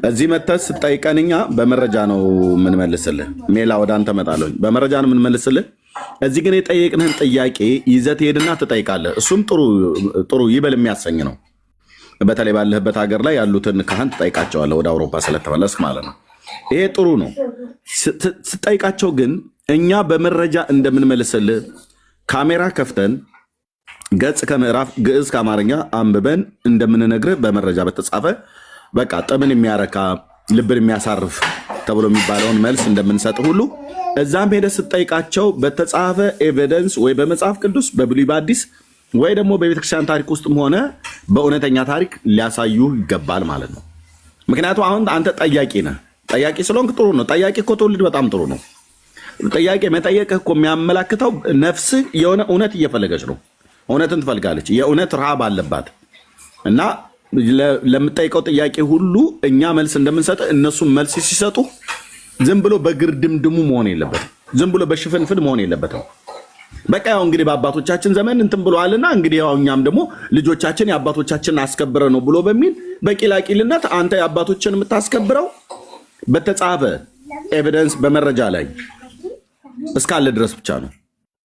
እዚህ መተህ ስጠይቀንኛ በመረጃ ነው የምንመልስልህ። ሜላ ወደ አንተ እመጣለሁ። በመረጃ ነው የምንመልስልህ። እዚህ ግን የጠየቅንህን ጥያቄ ይዘህ ትሄድና ትጠይቃለህ። እሱም ጥሩ ይበል የሚያሰኝ ነው። በተለይ ባለህበት ሀገር ላይ ያሉትን ካህን ትጠይቃቸዋለህ፣ ወደ አውሮፓ ስለተመለስክ ማለት ነው። ይሄ ጥሩ ነው። ስጠይቃቸው ግን እኛ በመረጃ እንደምንመልስልህ ካሜራ ከፍተን ገጽ ከምዕራፍ ግዕዝ ከአማርኛ አንብበን እንደምንነግርህ በመረጃ በተጻፈ በቃ ጥምን የሚያረካ ልብን የሚያሳርፍ ተብሎ የሚባለውን መልስ እንደምንሰጥ ሁሉ እዛም ሄደህ ስትጠይቃቸው በተጻፈ ኤቪደንስ ወይ በመጽሐፍ ቅዱስ በብሉይ በአዲስ ወይ ደግሞ በቤተክርስቲያን ታሪክ ውስጥም ሆነ በእውነተኛ ታሪክ ሊያሳዩ ይገባል ማለት ነው። ምክንያቱም አሁን አንተ ጠያቂ ነህ። ጠያቂ ስለሆንክ ጥሩ ነው። ጠያቂ እኮ ትውልድ በጣም ጥሩ ነው። ጥያቄ መጠየቅህ እኮ የሚያመላክተው ነፍስህ የሆነ እውነት እየፈለገች ነው። እውነትን ትፈልጋለች። የእውነት ረሃብ አለባት እና ለምጠይቀው ጥያቄ ሁሉ እኛ መልስ እንደምንሰጥ እነሱም መልስ ሲሰጡ ዝም ብሎ በግርድምድሙ መሆን የለበትም። ዝም ብሎ በሽፍንፍን መሆን የለበትም። በቃ ያው እንግዲህ በአባቶቻችን ዘመን እንትን ብለዋልና እንግዲህ ያው እኛም ደግሞ ልጆቻችን የአባቶቻችን አስከብረ ነው ብሎ በሚል በቂላቂልነት አንተ የአባቶችን የምታስከብረው በተጻፈ ኤቪደንስ በመረጃ ላይ እስካለ ድረስ ብቻ ነው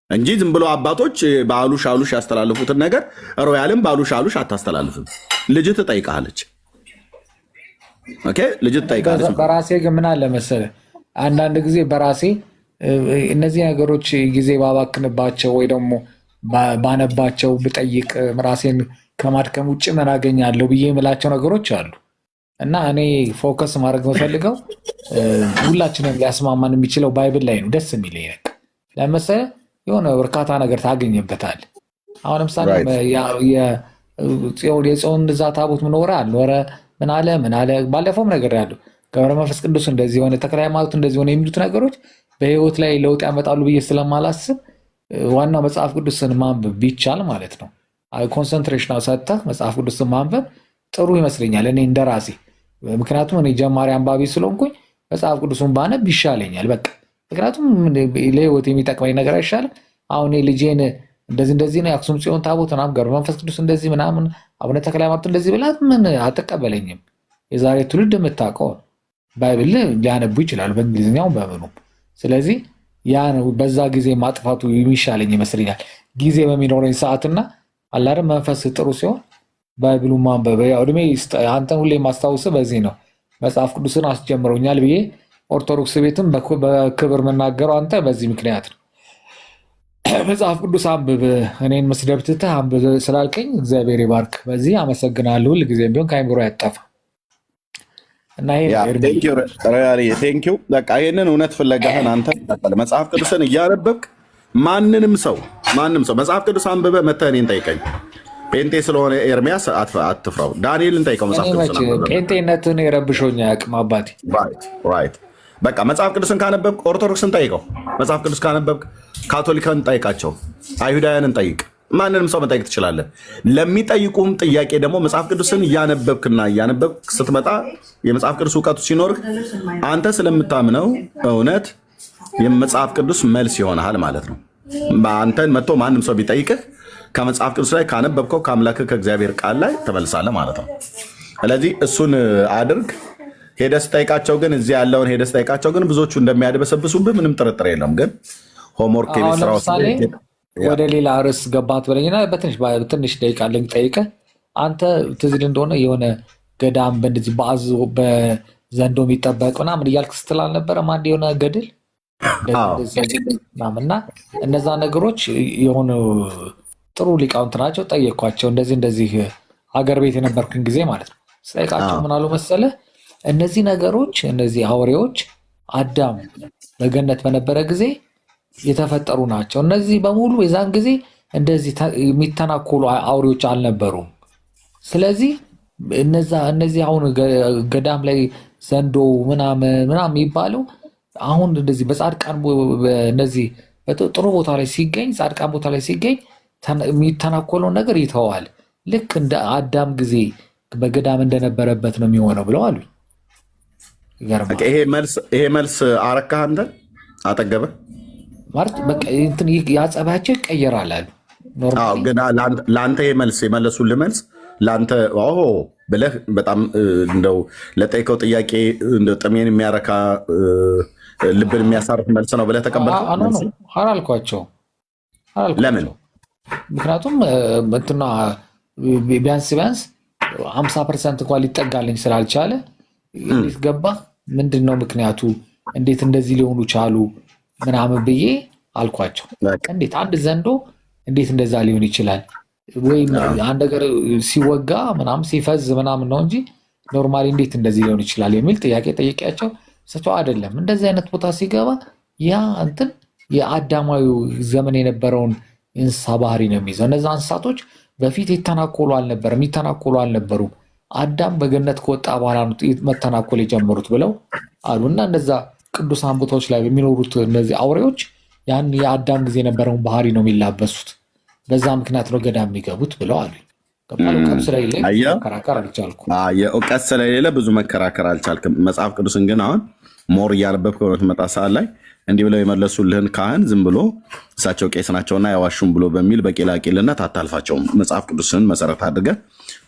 እንጂ ዝም ብሎ አባቶች በአሉሽ አሉሽ ያስተላልፉትን ነገር ሮያልም በአሉሽ አሉሽ አታስተላልፍም። ልጅ ትጠይቃለች። ኦኬ ልጅ ትጠይቃለች። በራሴ ግን ምን አለ መሰለህ አንዳንድ ጊዜ በራሴ እነዚህ ነገሮች ጊዜ ባባክንባቸው ወይ ደግሞ ባነባቸው ብጠይቅ ራሴን ከማድከም ውጭ ምን አገኛለሁ ብዬ የምላቸው ነገሮች አሉ እና እኔ ፎከስ ማድረግ የምፈልገው ሁላችንም ሊያስማማን የሚችለው ባይብል ላይ ነው። ደስ የሚለኝ ነገር ለምሳሌ የሆነ እርካታ ነገር ታገኝበታል። አሁን ለምሳሌ የጽዮን እዛ ታቦት ኖረ አልኖረ ምን አለ ባለፈውም ነገር ያለው ገብረ መንፈስ ቅዱስ እንደዚህ ሆነ ተክለ ሃይማኖት እንደዚህ ሆነ የሚሉት ነገሮች በህይወት ላይ ለውጥ ያመጣሉ ብዬ ስለማላስብ ዋናው መጽሐፍ ቅዱስን ማንበብ ቢቻል ማለት ነው። ኮንሰንትሬሽን ሰጥተህ መጽሐፍ ቅዱስን ማንበብ ጥሩ ይመስለኛል እኔ እንደራሴ። ምክንያቱም እኔ ጀማሪ አንባቢ ስለሆንኩኝ መጽሐፍ ቅዱስን ባነብ ይሻለኛል በቃ። ምክንያቱም ለህይወት የሚጠቅመኝ ነገር አይሻልም? አሁን ልጄን እንደዚህ ነው የአክሱም ጽዮን ታቦት ምናምን ገብረ መንፈስ ቅዱስ እንደዚህ ምናምን አቡነ ተክለ ሃይማኖት እንደዚህ ብላት ምን አትቀበለኝም። የዛሬ ትውልድ የምታውቀው ባይብል ሊያነቡ ይችላሉ በእንግሊዝኛው በምኑም። ስለዚህ ያ በዛ ጊዜ ማጥፋቱ የሚሻለኝ ይመስለኛል። ጊዜ በሚኖረኝ ሰዓትና አላረ መንፈስ ጥሩ ሲሆን ባይብሉ ማንበብ ያው እድሜ አንተን ሁሌ ማስታወስ በዚህ ነው። መጽሐፍ ቅዱስን አስጀምሮኛል ብዬ ኦርቶዶክስ ቤትም በክብር መናገረው አንተ በዚህ ምክንያት ነው። መጽሐፍ ቅዱስ አንብብ እኔን መስደብ ትተህ አንብብ ስላልከኝ እግዚአብሔር ይባርክ። በዚህ አመሰግናለሁ። ሁልጊዜም ቢሆን ከአይምሮ ያጠፋ እና ቴንኪው። በቃ ይህንን እውነት ፍለጋህን አንተ መጽሐፍ ቅዱስን እያነበብክ ማንም ሰው መጽሐፍ ቅዱስ አንብበህ መተህ እኔን ጠይቀኝ። ጴንጤ ስለሆነ ኤርሚያስ አትፍራው። ዳንኤልን ጠይቀው መጽሐፍ ቅዱስን ጴንጤነትን የረብሾኛ ያቅም አባቴ ራይት። በቃ መጽሐፍ ቅዱስን ካነበብክ ኦርቶዶክስን ጠይቀው። መጽሐፍ ቅዱስ ካነበብክ ካቶሊካን ጠይቃቸው፣ አይሁዳውያንን ጠይቅ። ማንንም ሰው መጠየቅ ትችላለህ። ለሚጠይቁም ጥያቄ ደግሞ መጽሐፍ ቅዱስን እያነበብክና እያነበብክ ስትመጣ የመጽሐፍ ቅዱስ እውቀቱ ሲኖርህ አንተ ስለምታምነው እውነት የመጽሐፍ ቅዱስ መልስ ይሆናል ማለት ነው። አንተን መጥቶ ማንም ሰው ቢጠይቅህ ከመጽሐፍ ቅዱስ ላይ ካነበብከው ከአምላክህ ከእግዚአብሔር ቃል ላይ ተመልሳለህ ማለት ነው። ስለዚህ እሱን አድርግ። ሄደህ ስጠይቃቸው ግን እዚህ ያለውን ሄደህ ስጠይቃቸው ግን ብዙዎቹ እንደሚያድበሰብሱብህ ምንም ጥርጥር የለም። ግን ሆምወርክ የሚሰራው ወደ ሌላ ርዕስ ገባት በለኝና በትንሽ ደቂቃ ልጠይቅህ። አንተ ትዝ ይልህ እንደሆነ የሆነ ገዳም በእንደዚህ በዘንዶ የሚጠበቅ ምናምን እያልክ ስትል አልነበረም? አንድ የሆነ ገድል እና እነዛ ነገሮች የሆኑ ጥሩ ሊቃውንት ናቸው። ጠየኳቸው እንደዚህ ሀገር ቤት የነበርክን ጊዜ ማለት ነው። ስጠይቃቸው ምን አሉ መሰለህ? እነዚህ ነገሮች እነዚህ አውሬዎች አዳም በገነት በነበረ ጊዜ የተፈጠሩ ናቸው። እነዚህ በሙሉ የዛን ጊዜ እንደዚህ የሚተናኮሉ አውሬዎች አልነበሩም። ስለዚህ እነዚህ አሁን ገዳም ላይ ዘንዶ ምናምን የሚባለው አሁን እንደዚህ በጻድቃን እነዚህ ጥሩ ቦታ ላይ ሲገኝ ጻድቃን ቦታ ላይ ሲገኝ የሚተናኮለውን ነገር ይተዋል። ልክ እንደ አዳም ጊዜ በገዳም እንደነበረበት ነው የሚሆነው ብለው አሉ። ይሄ መልስ አረካህ አንተ አጠገበ ማለት በቃ እንትን ያጸባቸው ይቀየራል አሉ። ግን ለአንተ ይሄ መልስ የመለሱልህ መልስ ለአንተ ብለህ በጣም እንደው ለጠይቀው ጥያቄ ጥሜን የሚያረካ ልብን የሚያሳርፍ መልስ ነው ብለህ ተቀበልከው? አላልኳቸው። ለምን? ምክንያቱም እንትና ቢያንስ 50% እንኳን ሊጠጋልኝ ስላልቻለ እንዴት ገባ ምንድን ነው ምክንያቱ እንዴት እንደዚህ ሊሆኑ ቻሉ ምናምን ብዬ አልኳቸው። እንዴት አንድ ዘንዶ እንዴት እንደዛ ሊሆን ይችላል? ወይም አንድ ነገር ሲወጋ ምናምን ሲፈዝ ምናምን ነው እንጂ ኖርማሊ እንዴት እንደዚህ ሊሆን ይችላል የሚል ጥያቄ ጠይቄያቸው ሰቸው አይደለም እንደዚህ አይነት ቦታ ሲገባ ያ እንትን የአዳማዊ ዘመን የነበረውን እንስሳ ባህሪ ነው የሚይዘው። እነዛ እንስሳቶች በፊት ይተናኮሉ አልነበሩም። አዳም በገነት ከወጣ በኋላ ነው መተናኮል የጀመሩት ብለው አሉና እነዛ ቅዱሳን ቦታዎች ላይ በሚኖሩት እነዚህ አውሬዎች ያን የአዳም ጊዜ የነበረውን ባህሪ ነው የሚላበሱት። በዛ ምክንያት ነው ገዳም የሚገቡት ብለው አሉ። እውቀት ስለሌለ መከራከር አልቻልኩም። የእውቀት ስለሌለ ብዙ መከራከር አልቻልክም። መጽሐፍ ቅዱስን ግን አሁን ሞር እያነበብክ በምትመጣ ሰዓት ላይ እንዲህ ብለው የመለሱልህን ካህን ዝም ብሎ እሳቸው ቄስ ናቸውና ያዋሹም ብሎ በሚል በቂላቂልነት አታልፋቸውም። መጽሐፍ ቅዱስን መሰረት አድርገህ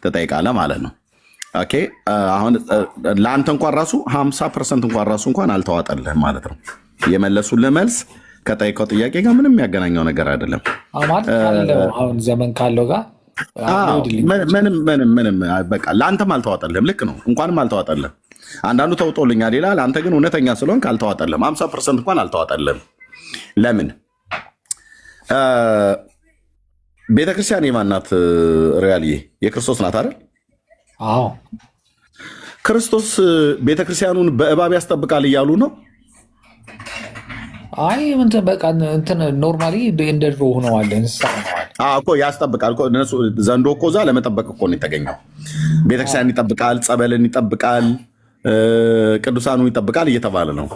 ትጠይቃለህ ማለት ነው። ኦኬ አሁን ለአንተ እንኳን ራሱ 50% እንኳን ራሱ እንኳን አልተዋጠልህም ማለት ነው። የመለሱልህ መልስ ከጠይቀው ጥያቄ ጋር ምንም የሚያገናኘው ነገር አይደለም። አሁን ዘመን ካለው ጋር ምንም በቃ ለአንተም አልተዋጠልህም። ልክ ነው፣ እንኳንም አልተዋጠልህም። አንዳንዱ ተውጦልኛል ይላል። አንተ ግን እውነተኛ ስለሆንክ አልተዋጠልህም። 50% እንኳን አልተዋጠልህም። ለምን? ቤተክርስቲያን የማን ናት? ሪያልዬ የክርስቶስ ናት አይደል? አዎ። ክርስቶስ ቤተክርስቲያኑን በእባብ ያስጠብቃል እያሉ ነው። አይ እንትን በቃ እንትን ኖርማሊ እንደ ድሮ ሆነዋል። እንስሳ ሆነዋል እኮ ያስጠብቃል እኮ እነሱ። ዘንዶ እኮ እዛ ለመጠበቅ እኮ ነው የተገኘው። ቤተክርስቲያን ይጠብቃል፣ ጸበልን ይጠብቃል፣ ቅዱሳኑ ይጠብቃል እየተባለ ነው።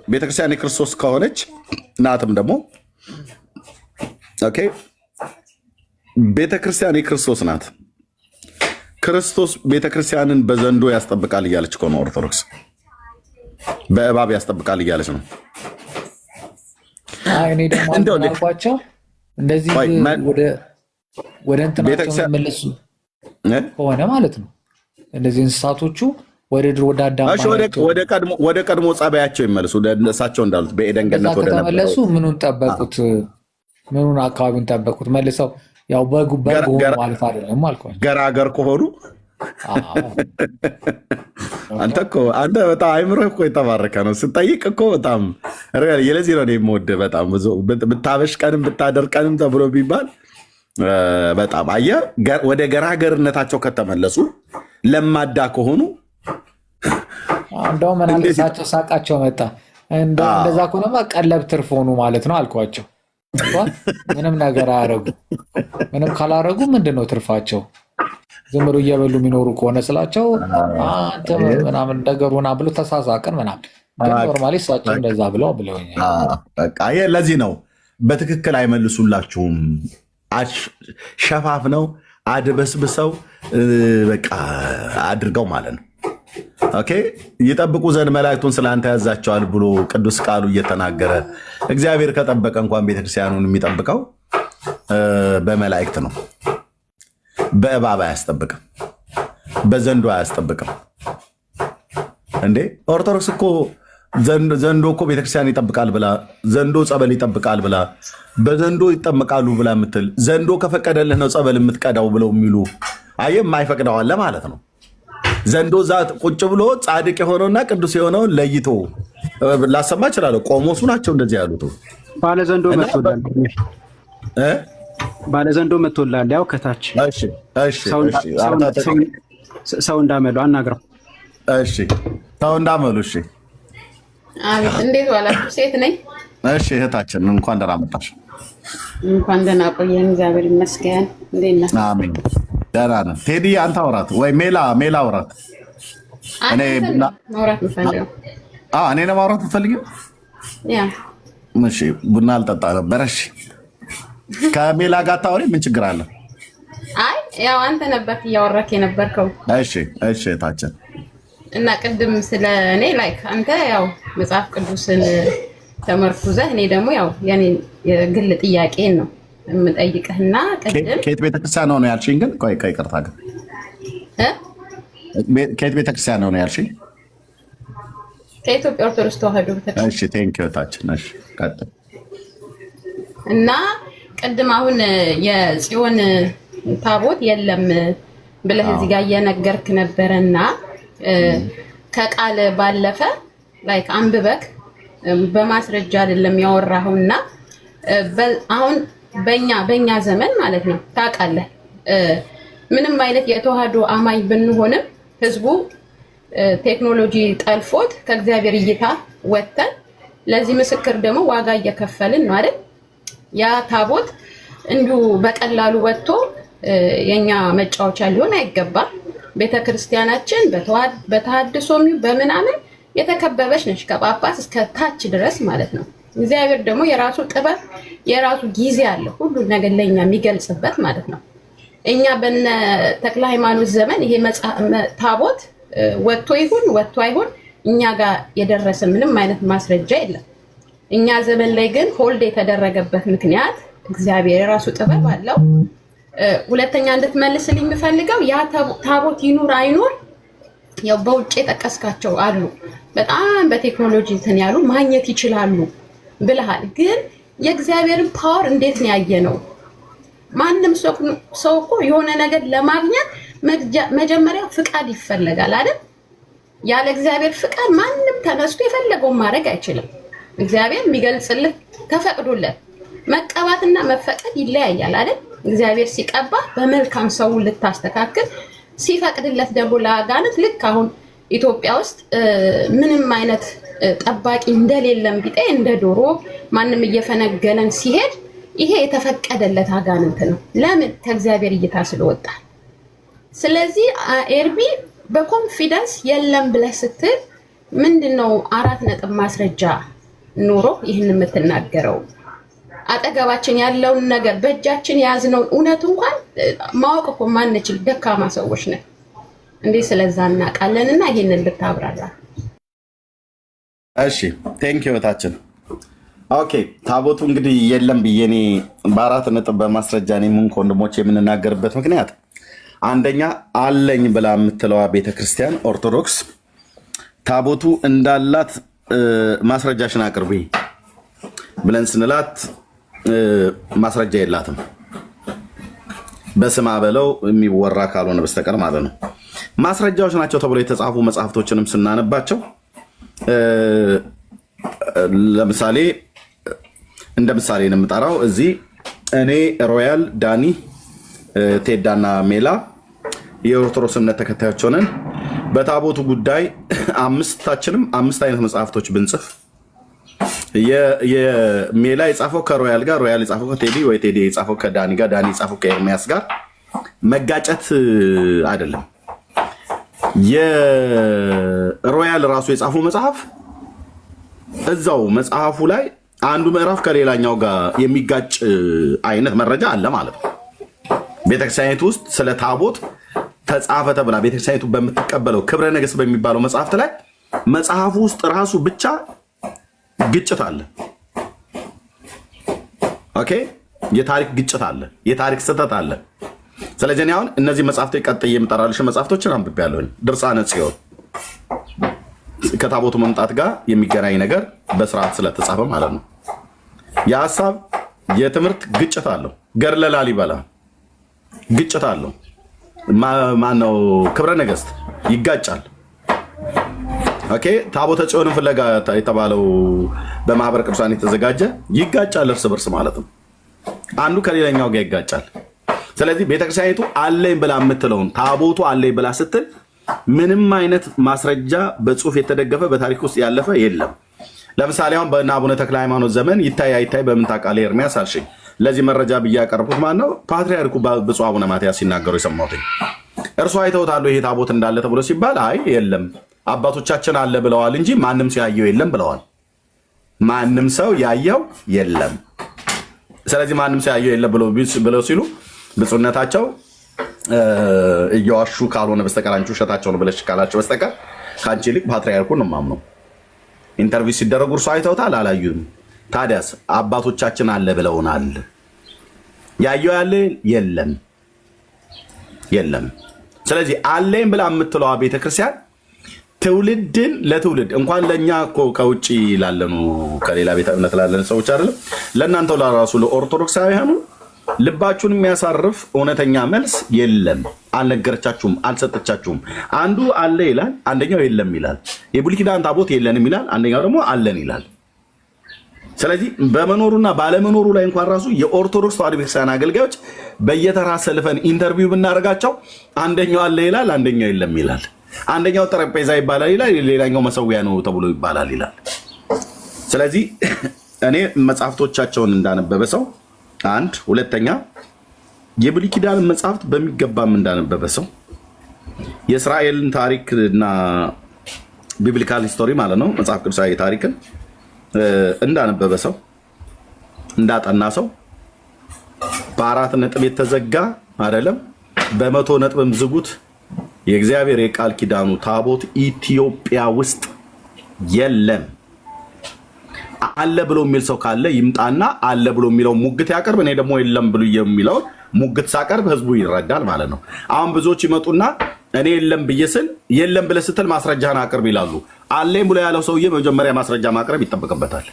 ቤተክርስቲያን የክርስቶስ ከሆነች ናትም ደግሞ ኦኬ ቤተክርስቲያን የክርስቶስ ናት። ክርስቶስ ቤተክርስቲያንን በዘንዶ ያስጠብቃል እያለች እኮ ነው። ኦርቶዶክስ በእባብ ያስጠብቃል እያለች ነው። እኔ ደግሞ አልኳቸው እንደዚህ ወደ እንትናቸው መለሱ ከሆነ ማለት ነው። እነዚህ እንስሳቶቹ ወደ ድሮ ወደ አዳም ወደ ቀድሞ ጸባያቸው ይመለሱ። እሳቸው እንዳሉት በኤደን ገነት ወደ ተመለሱ። ምኑን ጠበቁት? ምኑን አካባቢውን ጠበቁት? መልሰው ያው በግ ሆኑ ማለት አይደለም አልኳቸው። ገራገር ከሆኑ አንተ በጣም አይምሮህ እኮ የተባረከ ነው። ስጠይቅ እኮ በጣም የለዚህ ነው የምወድህ። በጣም ብዙ ብታበሽ ቀንም ብታደር ቀንም ተብሎ ቢባል በጣም አየህ፣ ወደ ገራገርነታቸው ከተመለሱ ለማዳ ከሆኑ እንደውም ምናልሳቸው ሳቃቸው መጣ። እንደዛ ከሆነማ ቀለብ ትርፍ ሆኑ ማለት ነው አልኳቸው። ምንም ነገር አያረጉ። ምንም ካላረጉ ምንድን ነው ትርፋቸው? ዝም ብሎ እየበሉ የሚኖሩ ከሆነ ስላቸው አንተ ምናምን ነገሩና ብሎ ተሳሳቅን ምናምን። ኖርማሊ እሳቸው እንደዛ ብለውኛል። ለዚህ ነው በትክክል አይመልሱላችሁም። ሸፋፍ ነው አድበስብሰው በቃ አድርገው ማለት ነው። ኦኬ ይጠብቁ ዘንድ መላእክቱን ስለአንተ ያዛቸዋል ብሎ ቅዱስ ቃሉ እየተናገረ እግዚአብሔር ከጠበቀ እንኳን ቤተክርስቲያኑን የሚጠብቀው በመላእክት ነው። በእባብ አያስጠብቅም፣ በዘንዶ አያስጠብቅም። እንዴ ኦርቶዶክስ እኮ ዘንዶ እኮ ቤተክርስቲያን ይጠብቃል ብላ፣ ዘንዶ ጸበል ይጠብቃል ብላ፣ በዘንዶ ይጠመቃሉ ብላ የምትል ዘንዶ ከፈቀደልህ ነው ጸበል የምትቀዳው ብለው የሚሉ አየህ፣ የማይፈቅደው አለ ማለት ነው። ዘንዶ እዛ ቁጭ ብሎ ጻድቅ የሆነውና ቅዱስ የሆነውን ለይቶ ላሰማ እችላለሁ። ቆሞሱ ናቸው እንደዚህ ያሉት። ባለዘንዶ መቶላል። ያው ከታች ሰው እንዳመሉ አናግረው። እሺ ሰው እንዳመሉ። እሺ አቤት፣ እንዴት ዋላችሁ? ሴት ነኝ። እሺ እህታችን እንኳን ደህና መጣሽ። እንኳን ደህና ቆየን። እግዚአብሔር ይመስገን። እንዴት ነህ? አሜን ደህና ነን። ቴዲ አንተ አውራት ወይ ሜላ አውራት። እኔ ማውራት የምፈልገው እኔ ነው ማውራት የምፈልገው። እሺ ቡና አልጠጣ ነበረ። እሺ ከሜላ ጋር ታወሪ፣ ምን ችግር አለ? አይ ያው አንተ ነበርክ እያወራክ የነበርከው። እሺ እህታችን እና ቅድም ስለ እኔ ላይክ አንተ ያው መጽሐፍ ቅዱስን ተመርኩዘህ፣ እኔ ደግሞ ያው የኔ የግል ጥያቄን ነው የምጠይቅህና ቅድም ከየት ቤተክርስቲያን ነው ያልሽኝ? ግን ቆይ ይቅርታ ግን ከየት ቤተክርስቲያን ነው ያልሽኝ? ከኢትዮጵያ ኦርቶዶክስ ተዋሕዶ ቤተክርስቲያን። እሺ ቴንኪው ታችን። እሺ ቀጥል። እና ቅድም አሁን የጽዮን ታቦት የለም ብለህ እዚህ ጋር እየነገርክ ነበረና ከቃል ባለፈ ላይክ አንብበክ በማስረጃ አይደለም ያወራኸውና አሁን በእኛ ዘመን ማለት ነው ታውቃለህ፣ ምንም አይነት የተዋህዶ አማኝ ብንሆንም ህዝቡ ቴክኖሎጂ ጠልፎት ከእግዚአብሔር እይታ ወጥተን ለዚህ ምስክር ደግሞ ዋጋ እየከፈልን ነው አይደል? ያ ታቦት እንዲሁ በቀላሉ ወጥቶ የኛ መጫወቻ ሊሆን አይገባም። ቤተክርስቲያናችን በተሐድሶም በምናምን የተከበበች ነች ከጳጳስ እስከ ታች ድረስ ማለት ነው። እግዚአብሔር ደግሞ የራሱ ጥበብ የራሱ ጊዜ አለ ሁሉ ነገር ለኛ የሚገልጽበት ማለት ነው። እኛ በነ ተክለ ሃይማኖት ዘመን ይሄ ታቦት ወጥቶ ይሁን ወጥቶ አይሁን እኛ ጋር የደረሰ ምንም አይነት ማስረጃ የለም። እኛ ዘመን ላይ ግን ሆልድ የተደረገበት ምክንያት እግዚአብሔር የራሱ ጥበብ አለው። ሁለተኛ እንድትመልስልኝ የምፈልገው ያ ታቦት ይኑር አይኑር ያው በውጭ የጠቀስካቸው አሉ በጣም በቴክኖሎጂ እንትን ያሉ ማግኘት ይችላሉ ብለሃል። ግን የእግዚአብሔርን ፓወር እንዴት ነው ያየነው? ማንም ሰው እኮ የሆነ ነገር ለማግኘት መጀመሪያ ፍቃድ ይፈልጋል አይደል? ያለ እግዚአብሔር ፍቃድ ማንም ተነስቶ የፈለገውን ማድረግ አይችልም። እግዚአብሔር የሚገልጽልህ ተፈቅዶለት መቀባትና መፈቀድ ይለያያል አይደል? እግዚአብሔር ሲቀባ በመልካም ሰው ልታስተካክል ሲፈቅድለት ደግሞ ለአጋንንት ልክ አሁን ኢትዮጵያ ውስጥ ምንም አይነት ጠባቂ እንደሌለም ቢጤ እንደ ዶሮ ማንም እየፈነገለን ሲሄድ ይሄ የተፈቀደለት አጋንንት ነው። ለምን? ከእግዚአብሔር እይታ ስለወጣ። ስለዚህ ኤርቢ በኮንፊደንስ የለም ብለህ ስትል ምንድነው 4 ነጥብ ማስረጃ ኑሮ ይህን የምትናገረው? አጠገባችን ያለውን ነገር በእጃችን የያዝነውን እውነት እንኳን ማወቅ እኮ ማንችል ደካማ ሰዎች ነን እንዴ? ስለዛ እናውቃለንና ይሄንን ልታብራራ። እሺ ቴንኪው ታችን። ኦኬ ታቦቱ እንግዲህ የለም ብዬኔ በ4 ነጥብ በማስረጃ እኔ ምን ወንድሞች የምንናገርበት ምክንያት አንደኛ አለኝ ብላ የምትለዋ ቤተክርስቲያን ኦርቶዶክስ ታቦቱ እንዳላት ማስረጃሽን አቅርቢ ብለን ስንላት ማስረጃ የላትም። በስማ በለው የሚወራ ካልሆነ በስተቀር ማለት ነው። ማስረጃዎች ናቸው ተብሎ የተጻፉ መጽሐፍቶችንም ስናነባቸው ለምሳሌ እንደ ምሳሌ ነው የምጠራው። እዚህ እኔ ሮያል፣ ዳኒ፣ ቴዳና ሜላ የኦርቶዶክስ እምነት ተከታዮች ሆነን በታቦቱ ጉዳይ አምስታችንም 5 አይነት መጽሐፍቶች ብንጽፍ የሜላ የጻፈው ከሮያል ጋር፣ ሮያል የጻፈው ከቴዲ ወይ ቴዲ የጻፈው ከዳኒ ጋር፣ ዳኒ የጻፈው ከኤርሚያስ ጋር መጋጨት አይደለም። የሮያል ራሱ የጻፈው መጽሐፍ እዛው መጽሐፉ ላይ አንዱ ምዕራፍ ከሌላኛው ጋር የሚጋጭ አይነት መረጃ አለ ማለት ነው። ቤተክርስቲያኒቱ ውስጥ ስለ ታቦት ተጻፈ ተብላ ቤተክርስቲያኒቱ በምትቀበለው ክብረ ነገሥት በሚባለው መጽሐፍት ላይ መጽሐፉ ውስጥ ራሱ ብቻ ግጭት አለ። ኦኬ፣ የታሪክ ግጭት አለ፣ የታሪክ ስህተት አለ። ስለዚህ አሁን እነዚህ መጽሐፍቶች ቀጥዬ የምጠራልሽ መጽሐፍቶችን አንብቤያለሁኝ። ድርሳነ ጽዮን ከታቦቱ መምጣት ጋር የሚገናኝ ነገር በስርዓት ስለተጻፈ ማለት ነው። የሀሳብ የትምህርት ግጭት አለው። ገድለ ላሊበላ ግጭት አለው። ማነው ክብረ ነገሥት ይጋጫል። ኦኬ፣ ታቦተ ጽዮንን ፍለጋ የተባለው በማህበረ ቅዱሳን የተዘጋጀ ይጋጫል፣ እርስ በርስ ማለት ነው። አንዱ ከሌላኛው ጋር ይጋጫል። ስለዚህ ቤተክርስቲያኒቱ አለኝ ብላ የምትለውን ታቦቱ አለኝ ብላ ስትል ምንም አይነት ማስረጃ በጽሁፍ የተደገፈ በታሪክ ውስጥ ያለፈ የለም። ለምሳሌ አሁን በእነ አቡነ ተክለ ሃይማኖት ዘመን ይታይ አይታይ በምን ታውቃለህ ኤርሚያስ አልሽኝ። ለዚህ መረጃ ብዬ ያቀረብኩት ማን ነው? ፓትርያርኩ ብፁዕ አቡነ ማትያስ ሲናገሩ የሰማሁት። እርሱ አይተውታል ይሄ ታቦት እንዳለ ተብሎ ሲባል አይ የለም አባቶቻችን አለ ብለዋል እንጂ ማንም ሰው ያየው የለም ብለዋል። ማንም ሰው ያየው የለም። ስለዚህ ማንም ሰው ያየው የለም ብለው ሲሉ ብፁዕነታቸው እየዋሹ ካልሆነ በስተቀር አንቺ ውሸታቸው ነው ብለሽ ካላቸው በስተቀር ከአንቺ ይልቅ ፓትርያርኩን ነው የማምነው። ኢንተርቪው ሲደረጉ እርሱ አይተውታል አላዩም። ታዲያስ አባቶቻችን አለ ብለውናል። ያየው ያለ የለም የለም። ስለዚህ አለኝ ብላ የምትለዋ ቤተክርስቲያን ትውልድን ለትውልድ እንኳን ለእኛ እኮ ከውጭ ላለኑ ከሌላ ቤተ እምነት ላለን ሰዎች አይደለም ለእናንተው ለራሱ ለኦርቶዶክሳውያኑ ልባችሁን የሚያሳርፍ እውነተኛ መልስ የለም። አልነገረቻችሁም፣ አልሰጠቻችሁም። አንዱ አለ ይላል፣ አንደኛው የለም ይላል። የብሉይ ኪዳን ታቦት የለንም ይላል፣ አንደኛው ደግሞ አለን ይላል። ስለዚህ በመኖሩና ባለመኖሩ ላይ እንኳን ራሱ የኦርቶዶክስ ተዋሕዶ ቤተክርስቲያን አገልጋዮች በየተራ ሰልፈን ኢንተርቪው ብናደርጋቸው አንደኛው አለ ይላል፣ አንደኛው የለም ይላል። አንደኛው ጠረጴዛ ይባላል ይላል፣ ሌላኛው መሰዊያ ነው ተብሎ ይባላል ይላል። ስለዚህ እኔ መጽሐፍቶቻቸውን እንዳነበበ ሰው አንድ፣ ሁለተኛ የብሉይ ኪዳን መጽሐፍት በሚገባም እንዳነበበ ሰው የእስራኤልን ታሪክና ቢብሊካል ሂስቶሪ ማለት ነው መጽሐፍ ቅዱሳዊ ታሪክን እንዳነበበ ሰው እንዳጠና ሰው በ4 ነጥብ የተዘጋ አይደለም በ100 ነጥብም ዝጉት የእግዚአብሔር የቃል ኪዳኑ ታቦት ኢትዮጵያ ውስጥ የለም። አለ ብሎ የሚል ሰው ካለ ይምጣና አለ ብሎ የሚለው ሙግት ያቀርብ። እኔ ደግሞ የለም ብሎ የሚለው ሙግት ሳቀርብ ህዝቡ ይረዳል ማለት ነው። አሁን ብዙዎች ይመጡና እኔ የለም ብዬ ስል የለም ብለህ ስትል ማስረጃህን አቅርብ ይላሉ። አለኝ ብሎ ያለው ሰውዬ መጀመሪያ ማስረጃ ማቅረብ ይጠበቅበታል።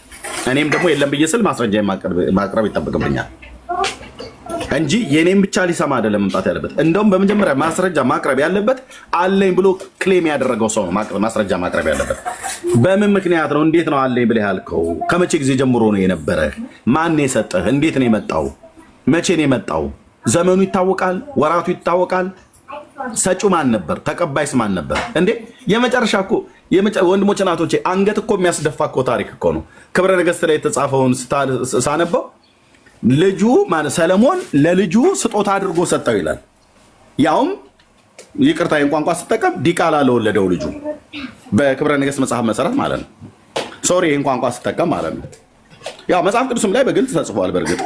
እኔም ደግሞ የለም ብዬ ስል ማስረጃ ማቅረብ ይጠበቅብኛል እንጂ የኔም ብቻ ሊሰማ አይደለም መምጣት ያለበት። እንደውም በመጀመሪያ ማስረጃ ማቅረብ ያለበት አለኝ ብሎ ክሌም ያደረገው ሰው ነው ማስረጃ ማቅረብ ያለበት። በምን ምክንያት ነው? እንዴት ነው አለኝ ብለህ ያልከው? ከመቼ ጊዜ ጀምሮ ነው የነበረ? ማን ነው የሰጠህ? እንዴት ነው የመጣው? መቼ ነው የመጣው? ዘመኑ ይታወቃል? ወራቱ ይታወቃል? ሰጪው ማን ነበር? ተቀባይስ ማን ነበር? እንዴ የመጨረሻ እኮ ወንድሞች እናቶቼ አንገት እኮ የሚያስደፋ እኮ ታሪክ እኮ ነው። ክብረ ነገሥት ላይ የተጻፈውን ሳነበው ልጁ ማለት ሰለሞን ለልጁ ስጦታ አድርጎ ሰጠው ይላል። ያውም ይቅርታ ቋንቋ ስጠቀም ዲቃላ ለወለደው ልጁ በክብረ ነገሥት መጽሐፍ መሰረት ማለት ነው። ሶሪ ይህን ቋንቋ ስጠቀም ማለት ነው። ያው መጽሐፍ ቅዱስም ላይ በግልጽ ተጽፏል። በእርግጥ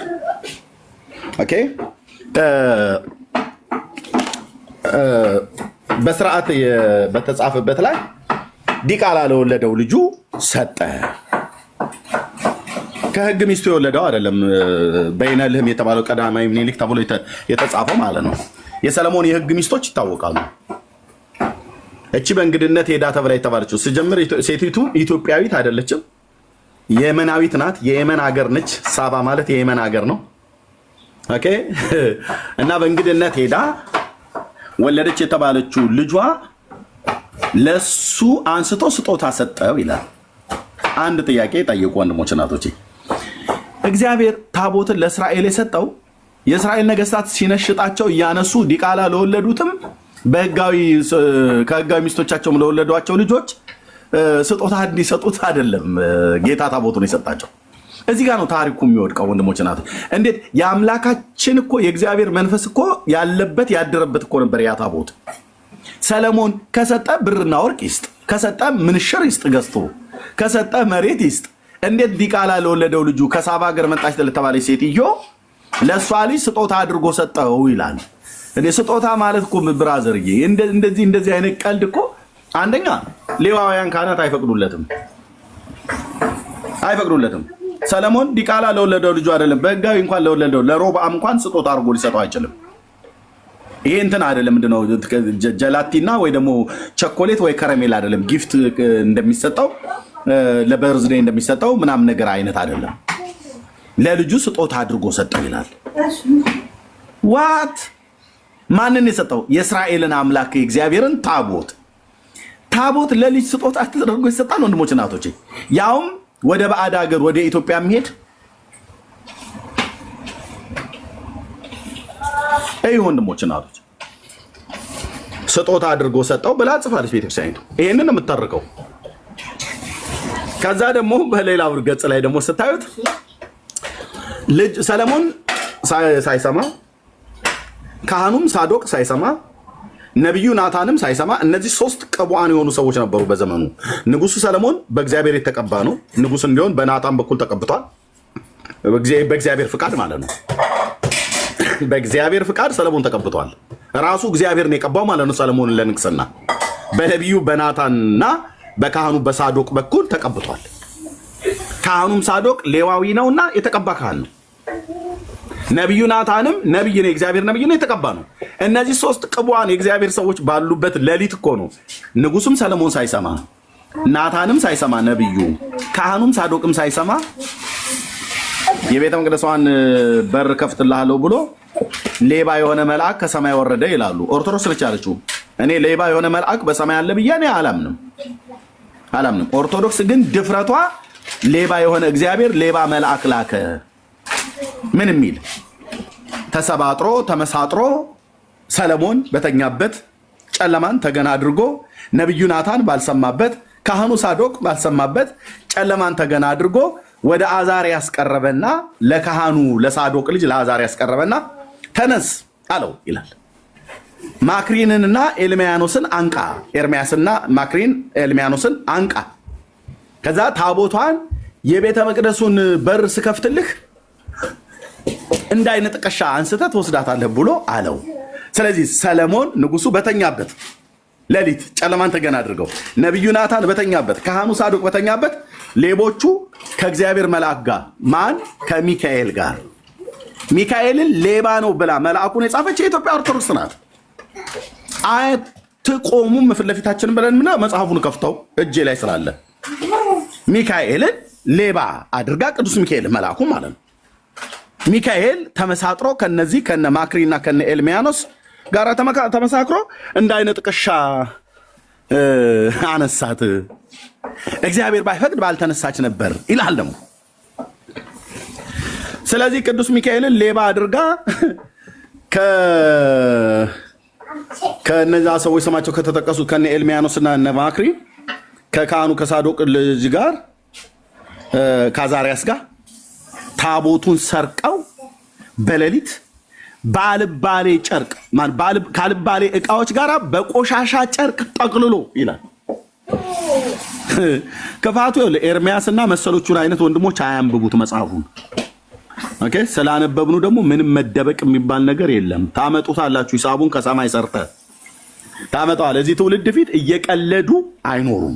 ኦኬ በስርዓት በተጻፈበት ላይ ዲቃላ ለወለደው ልጁ ሰጠ። ከህግ ሚስቱ የወለደው አይደለም። በይነልህም የተባለው ቀዳማዊ ምኒልክ ተብሎ የተጻፈው ማለት ነው። የሰለሞን የህግ ሚስቶች ይታወቃሉ። እቺ በእንግድነት ሄዳ ተብላ የተባለችው ስጀምር ሴቲቱ ኢትዮጵያዊት አይደለችም፣ የመናዊት ናት። የየመን ሀገር ነች። ሳባ ማለት የየመን ሀገር ነው። ኦኬ እና በእንግድነት ሄዳ ወለደች የተባለችው ልጇ ለሱ አንስቶ ስጦታ ሰጠው ይላል። አንድ ጥያቄ ጠይቁ ወንድሞች እናቶቼ። እግዚአብሔር ታቦትን ለእስራኤል የሰጠው የእስራኤል ነገስታት ሲነሽጣቸው እያነሱ ዲቃላ ለወለዱትም ከህጋዊ ሚስቶቻቸውም ለወለዷቸው ልጆች ስጦታ እንዲሰጡት አይደለም። ጌታ ታቦቱን የሰጣቸው እዚህ ጋር ነው ታሪኩ የሚወድቀው ወንድሞች እናቶች። እንዴት የአምላካችን እኮ የእግዚአብሔር መንፈስ እኮ ያለበት ያደረበት እኮ ነበር ያ ታቦት። ሰለሞን ከሰጠ ብርና ወርቅ ይስጥ፣ ከሰጠ ምንሽር ይስጥ ገዝቶ፣ ከሰጠ መሬት ይስጥ። እንዴት ዲቃላ ለወለደው ልጁ ከሳባ ሀገር መጣች ለተባለች ሴትዮ ለእሷ ልጅ ስጦታ አድርጎ ሰጠው ይላል? እንዴ ስጦታ ማለት እኮ ብራዘርዬ እንደዚህ አይነት ቀልድ እኮ አንደኛ ሌዋውያን ካህናት አይፈቅዱለትም። ሰለሞን ዲቃላ ለወለደው ልጁ አይደለም በህጋዊ እንኳን ለወለደው ለሮብዓም እንኳን ስጦታ አድርጎ ሊሰጠው አይችልም። ይሄ እንትን አይደለም ምንድነው ጀላቲና ወይ ደግሞ ቸኮሌት ወይ ከረሜላ አይደለም። ጊፍት እንደሚሰጠው ለበርዝዴይ እንደሚሰጠው ምናምን ነገር አይነት አይደለም። ለልጁ ስጦታ አድርጎ ሰጠው ይላል። ዋት ማንን የሰጠው? የእስራኤልን አምላክ የእግዚአብሔርን ታቦት ለልጅ ስጦታ ተደርጎ ይሰጣል። ወንድሞች እናቶቼ ያውም ወደ ባዕድ ሀገር ወደ ኢትዮጵያ የሚሄድ ወንድሞች እናቶች ስጦታ አድርጎ ሰጠው ብላ ጽፋለች ቤተክርስቲያኒቱ። ይሄንን የምታርቀው ከዛ ደግሞ በሌላው ገጽ ላይ ደግሞ ስታዩት ልጅ ሰለሞን ሳይሰማ ካህኑም ሳዶቅ ሳይሰማ ነቢዩ ናታንም ሳይሰማ እነዚህ 3 ቅቡዓን የሆኑ ሰዎች ነበሩ በዘመኑ። ንጉሱ ሰለሞን በእግዚአብሔር የተቀባ ነው። ንጉስ እንዲሆን በናታን በኩል ተቀብቷል። በእግዚአብሔር ፍቃድ ማለት ነው። በእግዚአብሔር ፍቃድ ሰለሞን ተቀብቷል። ራሱ እግዚአብሔር ነው የቀባው ማለት ነው ሰለሞንን ለንግስና። በነቢዩ በናታንና በካህኑ በሳዶቅ በኩል ተቀብቷል። ካህኑም ሳዶቅ ሌዋዊ ነውና የተቀባ ካህን ነው። ነብዩ ናታንም ነብይ ነው፣ እግዚአብሔር ነብይ ነው፣ የተቀባ ነው። እነዚህ ሶስት ቅቡዓን የእግዚአብሔር ሰዎች ባሉበት ሌሊት እኮ ነው ንጉሱም ሰለሞን ሳይሰማ፣ ናታንም ሳይሰማ፣ ነብዩ ካህኑም ሳዶቅም ሳይሰማ የቤተ መቅደሷን በር ከፍትልሃለሁ ብሎ ሌባ የሆነ መልአክ ከሰማይ ወረደ ይላሉ። ኦርቶዶክስ ነች ያለችው። እኔ ሌባ የሆነ መልአክ በሰማይ አለ ብዬ እኔ አላምንም። ኦርቶዶክስ ግን ድፍረቷ ሌባ የሆነ እግዚአብሔር ሌባ መልአክ ላከ ምን የሚል ተሰባጥሮ ተመሳጥሮ ሰለሞን በተኛበት ጨለማን ተገና አድርጎ ነብዩ ናታን ባልሰማበት ካህኑ ሳዶቅ ባልሰማበት ጨለማን ተገና አድርጎ ወደ አዛርያስ ቀረበና ለካህኑ ለሳዶቅ ልጅ ለአዛርያስ ቀረበና ተነስ አለው ይላል። ማክሪንንና ኤልሚያኖስን አንቃ፣ ኤርሚያስና ማክሪን ኤልሚያኖስን አንቃ፣ ከዛ ታቦቷን የቤተ መቅደሱን በር ስከፍትልህ እንደ አይነ ጥቀሻ አንስተህ ትወስዳታለህ ብሎ አለው። ስለዚህ ሰለሞን ንጉሱ በተኛበት ሌሊት ጨለማን ተገና አድርገው ነብዩ ናታን በተኛበት ካህኑ ሳዶቅ በተኛበት ሌቦቹ ከእግዚአብሔር መልአክ ጋር ማን ከሚካኤል ጋር ሚካኤልን ሌባ ነው ብላ መልአኩን የጻፈች የኢትዮጵያ ኦርቶዶክስ ናት። አትቆሙም ፊት ለፊታችን ብለን ምና መጽሐፉን ከፍተው እጄ ላይ ስላለ ሚካኤልን ሌባ አድርጋ ቅዱስ ሚካኤል መልአኩ ማለት ነው። ሚካኤል ተመሳጥሮ ከነዚህ ከነ ማክሪና ከነ ኤልሚያኖስ ጋር ተመሳክሮ እንደ አይነ ጥቀሻ አነሳት። እግዚአብሔር ባይፈቅድ ባልተነሳች ነበር ይላል ደግሞ። ስለዚህ ቅዱስ ሚካኤልን ሌባ አድርጋ ከነዛ ሰዎች ስማቸው ከተጠቀሱት ከነ ኤልሚያኖስና እነ ማክሪ ከካህኑ ከሳዶቅ ልጅ ጋር ከአዛርያስ ጋር ታቦቱን ሰርቀው በሌሊት ባልባሌ ጨርቅ ካልባሌ እቃዎች ጋር በቆሻሻ ጨርቅ ጠቅልሎ ይላል። ክፋቱ ኤርሚያስና መሰሎቹን አይነት ወንድሞች አያንብቡት መጽሐፉን። ኦኬ፣ ስላነበብኑ ደግሞ ምንም መደበቅ የሚባል ነገር የለም። ታመጡታላችሁ። ሂሳቡን ከሰማይ ሰርተ ታመጣዋል። እዚህ ትውልድ ፊት እየቀለዱ አይኖሩም።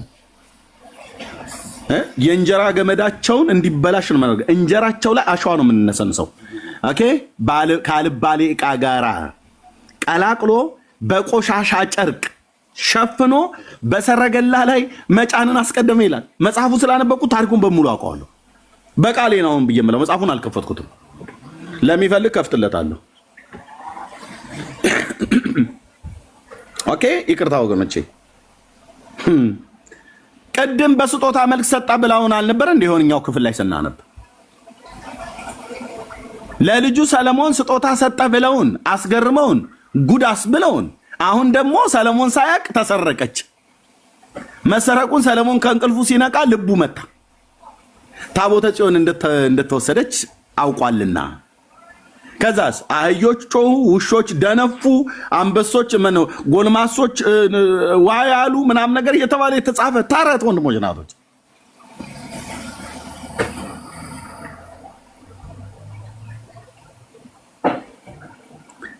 የእንጀራ ገመዳቸውን እንዲበላሽ ነው ማለት። እንጀራቸው ላይ አሸዋ ነው የምንነሰንሰው። ኦኬ፣ ካልባሌ እቃ ጋራ ቀላቅሎ በቆሻሻ ጨርቅ ሸፍኖ በሰረገላ ላይ መጫንን አስቀደመ ይላል መጽሐፉ። ስላነበብኩት ታሪኩን በሙሉ አውቀዋለሁ። በቃሌ ነው ብዬ የምለው። መጽሐፉን አልከፈትኩትም። ለሚፈልግ ከፍትለታለሁ። ኦኬ፣ ይቅርታ ወገኖቼ። ቅድም በስጦታ መልክ ሰጣ ብላውን አልነበረ? እንዲሆንኛው ክፍል ላይ ስናነብ ለልጁ ሰለሞን ስጦታ ሰጠ ብለውን አስገርመውን ጉዳስ ብለውን፣ አሁን ደግሞ ሰለሞን ሳያቅ ተሰረቀች። መሰረቁን ሰለሞን ከእንቅልፉ ሲነቃ ልቡ መታ። ታቦተ ጽዮን እንደተወሰደች አውቋልና። ከዛስ አህዮች ጮሁ፣ ውሾች ደነፉ፣ አንበሶች ጎልማሶች ዋይ አሉ ምናምን ነገር እየተባለ የተጻፈ ተረት ወንድሞች ናቶች።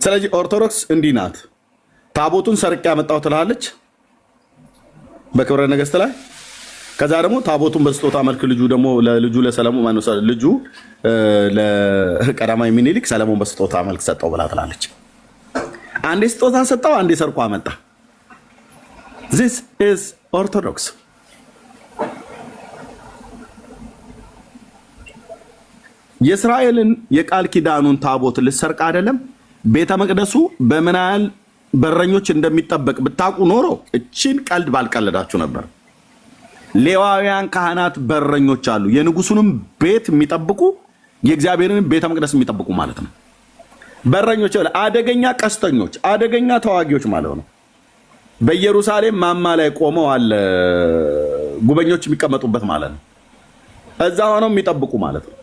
ስለዚህ ኦርቶዶክስ እንዲህ ናት። ታቦቱን ሰርቄ ያመጣው ትላለች በክብረ ነገሥት ላይ። ከዛ ደግሞ ታቦቱን በስጦታ መልክ ልጁ ደግሞ ለልጁ ለሰለሞን ማነው ልጁ ለቀዳማዊ ምኒልክ ሰለሞን በስጦታ መልክ ሰጠው ብላ ትላለች። አንዴ ስጦታ ሰጠው፣ አንዴ ሰርቆ አመጣ። this is orthodox። የእስራኤልን የቃል ኪዳኑን ታቦት ልሰርቅ አይደለም ቤተ መቅደሱ በምን ያህል በረኞች እንደሚጠበቅ ብታውቁ ኖሮ እቺን ቀልድ ባልቀለዳችሁ ነበር። ሌዋውያን ካህናት በረኞች አሉ። የንጉሱንም ቤት የሚጠብቁ የእግዚአብሔርን ቤተ መቅደስ የሚጠብቁ ማለት ነው። በረኞች አደገኛ ቀስተኞች፣ አደገኛ ተዋጊዎች ማለት ነው። በኢየሩሳሌም ማማ ላይ ቆመው አለ ጉበኞች የሚቀመጡበት ማለት ነው። እዛ ሆነው የሚጠብቁ ማለት ነው።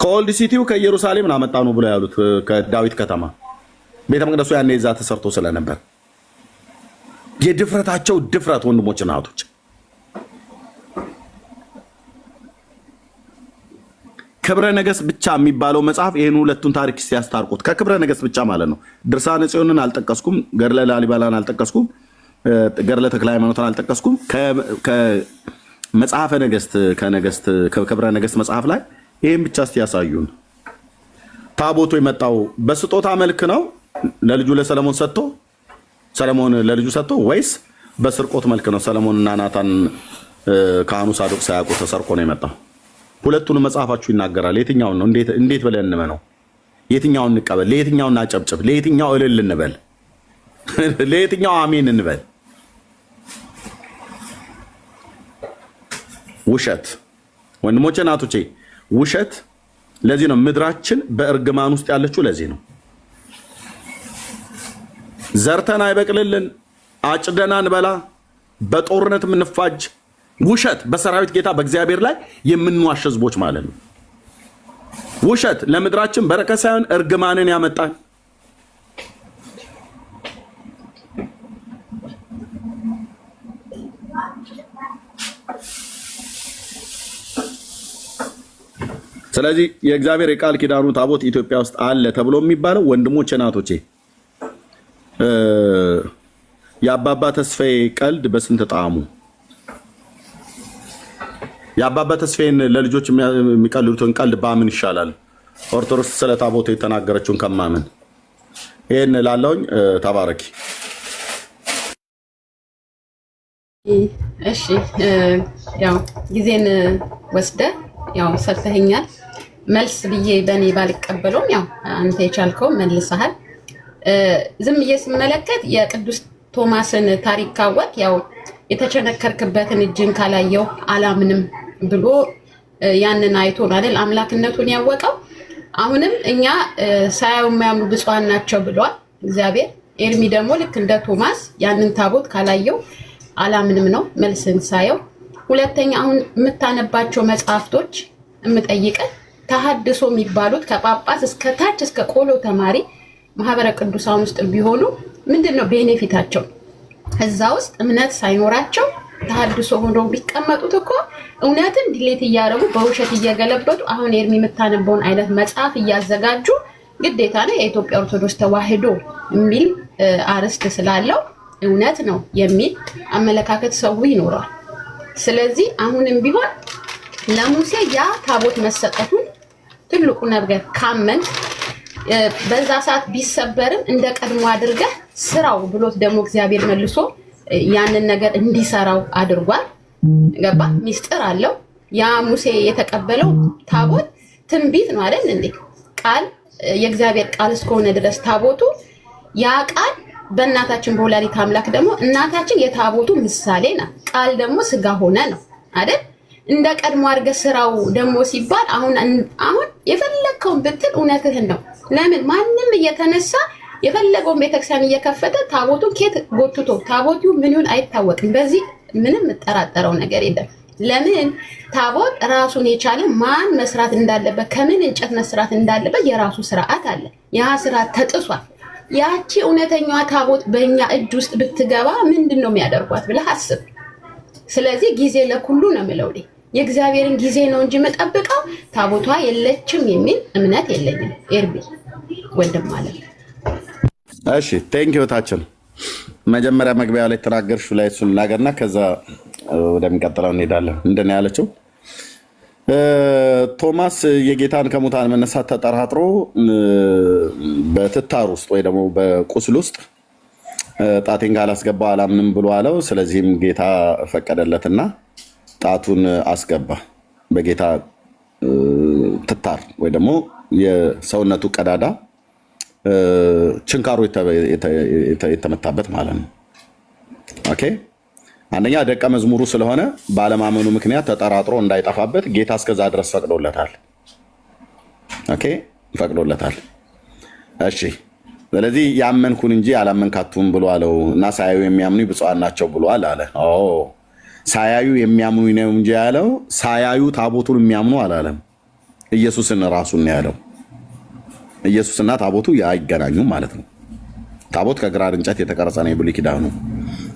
ከኦልድ ሲቲው ከኢየሩሳሌም አመጣ ነው ብለው ያሉት ከዳዊት ከተማ ቤተ መቅደሱ ያኔ እዛ ተሰርቶ ስለነበር የድፍረታቸው ድፍረት ወንድሞች እና እህቶች። ክብረ ነገሥት ብቻ የሚባለው መጽሐፍ ይሄን ሁለቱን ታሪክ ሲያስታርቁት ከክብረ ነገሥት ብቻ ማለት ነው። ድርሳነ ጽዮንን አልጠቀስኩም፣ ገድለ ላሊበላን አልጠቀስኩም፣ ገድለ ተክለ ሃይማኖትን አልጠቀስኩም። ከመጽሐፈ ነገሥት ከክብረ ነገሥት መጽሐፍ ላይ ይሄን ብቻ እስቲ ያሳዩን። ታቦቱ የመጣው በስጦታ መልክ ነው ለልጁ ለሰለሞን ሰጥቶ ሰለሞን ለልጁ ሰጥቶ ወይስ በስርቆት መልክ ነው? ሰለሞንና ናታን ካህኑ ሳዶቅ ሳያውቁ ተሰርቆ ነው የመጣው። ሁለቱንም መጽሐፋችሁ ይናገራል። የትኛውን ነው? እንዴት ብለን እንመነው? የትኛውን እንቀበል? ለየትኛው እናጨብጭብ? ለየትኛው እልል እንበል? ለየትኛው አሜን እንበል? ውሸት ወንድሞቼ ናቶቼ፣ ውሸት። ለዚህ ነው ምድራችን በእርግማን ውስጥ ያለችው። ለዚህ ነው ዘርተን አይበቅልልን፣ አጭደና እንበላ፣ በጦርነት የምንፋጅ ውሸት፣ በሰራዊት ጌታ በእግዚአብሔር ላይ የምንዋሽ ህዝቦች ማለት ነው። ውሸት ለምድራችን በረከት ሳይሆን እርግማንን ያመጣል። ስለዚህ የእግዚአብሔር የቃል ኪዳኑ ታቦት ኢትዮጵያ ውስጥ አለ ተብሎ የሚባለው ወንድሞቼ ናቶቼ የአባባ ተስፋዬ ቀልድ በስንት ጣዕሙ። የአባባ ተስፋዬን ለልጆች የሚቀልዱትን ቀልድ ባምን ይሻላል ኦርቶዶክስ ስለ ታቦቱ የተናገረችውን ከማምን። ይሄን ላለውኝ ተባረኪ። እሺ ያው ጊዜን ወስደ ያው ሰጥተኸኛል። መልስ ብዬ በእኔ ባልቀበለውም ያው አንተ የቻልከው መልሰሃል። ዝም ብዬ ስመለከት የቅዱስ ቶማስን ታሪክ ካወቅ ያው የተቸነከርክበትን እጅን ካላየው አላምንም ብሎ ያንን አይቶ አይደል አምላክነቱን ያወቀው። አሁንም እኛ ሳያዩ የማያምኑ ብፁዓን ናቸው ብሏል እግዚአብሔር። ኤርሚ ደግሞ ልክ እንደ ቶማስ ያንን ታቦት ካላየው አላምንም ነው መልስን ሳየው። ሁለተኛ አሁን የምታነባቸው መጽሐፍቶች የምጠይቀን ተሐድሶ የሚባሉት ከጳጳስ እስከ ታች እስከ ቆሎ ተማሪ ማህበረ ቅዱሳን ውስጥ ቢሆኑ ምንድነው ቤኔፊታቸው? እዛ ውስጥ እምነት ሳይኖራቸው ተሐድሶ ሆነው ቢቀመጡት እኮ እውነትን ዲሌት እያደረጉ በውሸት እየገለበጡ አሁን ኤርሚ የምታነበውን አይነት መጽሐፍ እያዘጋጁ ግዴታ ነው የኢትዮጵያ ኦርቶዶክስ ተዋሕዶ የሚል አርዕስት ስላለው እውነት ነው የሚል አመለካከት ሰው ይኖራል። ስለዚህ አሁንም ቢሆን ለሙሴ ያ ታቦት መሰጠቱን ትልቁ ነገር ካመን በዛ ሰዓት ቢሰበርም እንደ ቀድሞ አድርገህ ስራው ብሎት ደግሞ እግዚአብሔር መልሶ ያንን ነገር እንዲሰራው አድርጓል። ገባ? ሚስጥር አለው። ያ ሙሴ የተቀበለው ታቦት ትንቢት ነው አይደል እንዴ? ቃል የእግዚአብሔር ቃል እስከሆነ ድረስ ታቦቱ ያ ቃል በእናታችን በወላዲተ አምላክ ደግሞ እናታችን የታቦቱ ምሳሌ ናት። ቃል ደግሞ ስጋ ሆነ ነው አይደል? እንደ ቀድሞ አድርገህ ስራው ደግሞ ሲባል አሁን የፈለግከውን ብትል እውነትህን ነው። ለምን ማንም እየተነሳ የፈለገውን ቤተክርስቲያን እየከፈተ ታቦቱን ኬት ጎትቶ ታቦቱ ምን ይሁን አይታወቅም። በዚህ ምንም የምጠራጠረው ነገር የለም። ለምን ታቦት ራሱን የቻለ ማን መስራት እንዳለበት ከምን እንጨት መስራት እንዳለበት የራሱ ስርዓት አለ። ያ ስርዓት ተጥሷል። ያቺ እውነተኛዋ ታቦት በእኛ እጅ ውስጥ ብትገባ ምንድን ነው የሚያደርጓት ብለህ አስብ። ስለዚህ ጊዜ ለኩሉ ነው የምለው። የእግዚአብሔርን ጊዜ ነው እንጂ መጠብቀው ታቦቷ የለችም የሚል እምነት የለኝም። ኤርቢ ወንድም ማለት ነው። እሺ ቴንኪው ታችን መጀመሪያ መግቢያ ላይ ተናገርሽው ላይ እሱን ላገርና ከዛ ወደሚቀጥለው እንሄዳለን። እንደኔ ያለችው ቶማስ የጌታን ከሙታን መነሳት ተጠራጥሮ በትታር ውስጥ ወይ ደግሞ በቁስል ውስጥ ጣቴን ካላስገባው አላምንም ብሎ አለው። ስለዚህም ጌታ ፈቀደለትና ጣቱን አስገባ። በጌታ ትታር ወይ ደግሞ የሰውነቱ ቀዳዳ ችንካሩ የተመታበት ማለት ነው። ኦኬ አንደኛ ደቀ መዝሙሩ ስለሆነ ባለማመኑ ምክንያት ተጠራጥሮ እንዳይጠፋበት ጌታ እስከዛ ድረስ ፈቅዶለታል። ኦኬ ፈቅዶለታል። እሺ ስለዚህ ያመንኩን እንጂ ያላመንካቱም ብሎ አለው እና ሳያዩ የሚያምኑ ብፁዓን ናቸው ብሏል አለ። ሳያዩ የሚያምኑ ነው እንጂ ያለው ሳያዩ ታቦቱን የሚያምኑ አላለም። ኢየሱስን ራሱን ነው ያለው። ኢየሱስና ታቦቱ አይገናኙም ማለት ነው። ታቦት ከግራር እንጨት የተቀረጸ ነው የብሉይ ኪዳኑ።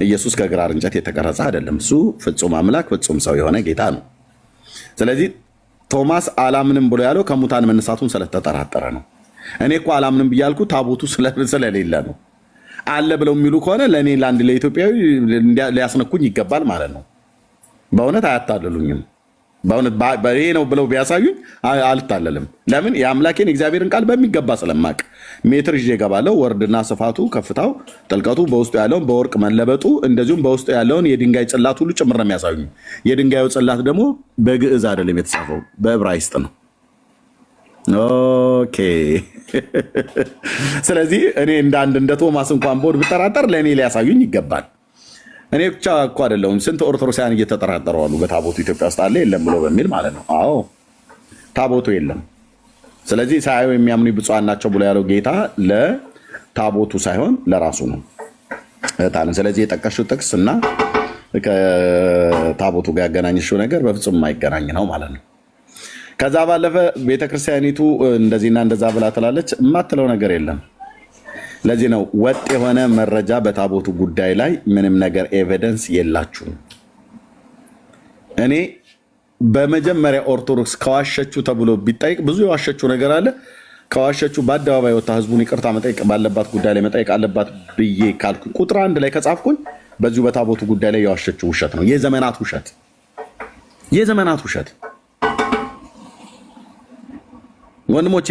ኢየሱስ ከግራር እንጨት የተቀረጸ አይደለም። እሱ ፍጹም አምላክ ፍጹም ሰው የሆነ ጌታ ነው። ስለዚህ ቶማስ አላምንም ብሎ ያለው ከሙታን መነሳቱን ስለተጠራጠረ ነው። እኔ እኮ አላምንም ብያልኩ ታቦቱ ስለሌለ ነው። አለ ብለው የሚሉ ከሆነ ለእኔ ለኢትዮጵያዊ ሊያስነኩኝ ይገባል ማለት ነው። በእውነት አያታልሉኝም። በእውነት ይሄ ነው ብለው ቢያሳዩኝ አልታለልም። ለምን? የአምላኬን እግዚአብሔርን ቃል በሚገባ ስለማቅ ሜትር ይዤ እገባለሁ። ወርድና ስፋቱ፣ ከፍታው፣ ጥልቀቱ፣ በውስጡ ያለውን በወርቅ መለበጡ፣ እንደዚሁም በውስጡ ያለውን የድንጋይ ጽላት ሁሉ ጭምር ነው የሚያሳዩኝ። የድንጋዩ ጽላት ደግሞ በግዕዝ አይደለም የተጻፈው፣ በዕብራይስጥ ነው። ኦኬ። ስለዚህ እኔ እንደ ቶማስ እንኳን ቦርድ ብጠራጠር ለእኔ ሊያሳዩኝ ይገባል። እኔ ብቻ እኮ አይደለሁም። ስንት ኦርቶዶክሳውያን እየተጠራጠሩ አሉ። በታቦቱ ኢትዮጵያ ውስጥ አለ የለም ብሎ በሚል ማለት ነው። አዎ ታቦቱ የለም። ስለዚህ ሳያዩ የሚያምኑ ብፁዓን ናቸው ብሎ ያለው ጌታ ለታቦቱ ሳይሆን ለራሱ ነው እህታለን። ስለዚህ የጠቀሽው ጥቅስ እና ከታቦቱ ጋር ያገናኝሽው ነገር በፍጹም የማይገናኝ ነው ማለት ነው። ከዛ ባለፈ ቤተክርስቲያኒቱ እንደዚህና እንደዛ ብላ ትላለች፣ የማትለው ነገር የለም። ለዚህ ነው ወጥ የሆነ መረጃ በታቦቱ ጉዳይ ላይ ምንም ነገር ኤቪደንስ የላችሁም። እኔ በመጀመሪያ ኦርቶዶክስ ከዋሸችው ተብሎ ቢጠይቅ ብዙ የዋሸችው ነገር አለ። ከዋሸችው በአደባባይ ወጣ ህዝቡን ይቅርታ መጠየቅ ባለባት ጉዳይ ላይ መጠየቅ አለባት ብዬ ካልኩ ቁጥር 1 ላይ ከጻፍኩኝ በዚሁ በታቦቱ ጉዳይ ላይ የዋሸችው ውሸት ነው። የዘመናት ውሸት፣ የዘመናት ውሸት። ወንድሞቼ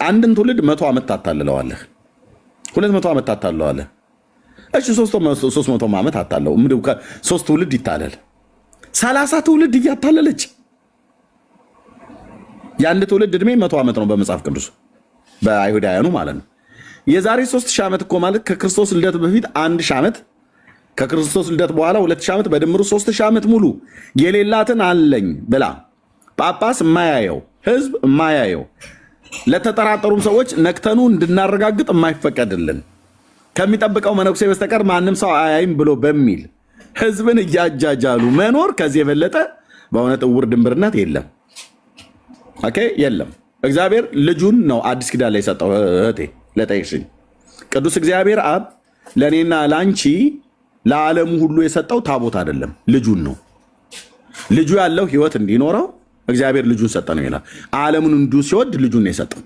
አንድን ትውልድ 100 ዓመት ታታልለዋለህ፣ 200 ዓመት ታታልለዋለህ። እሺ 300 ዓመት አታለው። ምንድን ከ3 ትውልድ ይታለል 30 ትውልድ እያታለለች የአንድ ትውልድ እድሜ 100 ዓመት ነው በመጽሐፍ ቅዱስ በአይሁዳውያኑ ማለት ነው። የዛሬ 3000 ዓመት እኮ ማለት ከክርስቶስ ልደት በፊት 1000 ዓመት፣ ከክርስቶስ ልደት በኋላ 2000 ዓመት፣ በድምሩ 3000 ዓመት ሙሉ የሌላትን አለኝ ብላ ጳጳስ የማያየው ህዝብ የማያየው ለተጠራጠሩም ሰዎች ነክተኑ እንድናረጋግጥ የማይፈቀድልን ከሚጠብቀው መነኩሴ በስተቀር ማንም ሰው አያይም ብሎ በሚል ህዝብን እያጃጃሉ መኖር ከዚህ የበለጠ በእውነት እውር ድንብርነት የለም። ኦኬ የለም። እግዚአብሔር ልጁን ነው አዲስ ኪዳን ላይ የሰጠው። እህቴ ለጠይቅሽኝ ቅዱስ እግዚአብሔር አብ ለእኔና ለአንቺ ለዓለሙ ሁሉ የሰጠው ታቦት አይደለም፣ ልጁን ነው። ልጁ ያለው ህይወት እንዲኖረው እግዚአብሔር ልጁን ሰጠ ነው ይላል። ዓለሙን እንዲሁ ሲወድ ልጁን ነው የሰጠው፣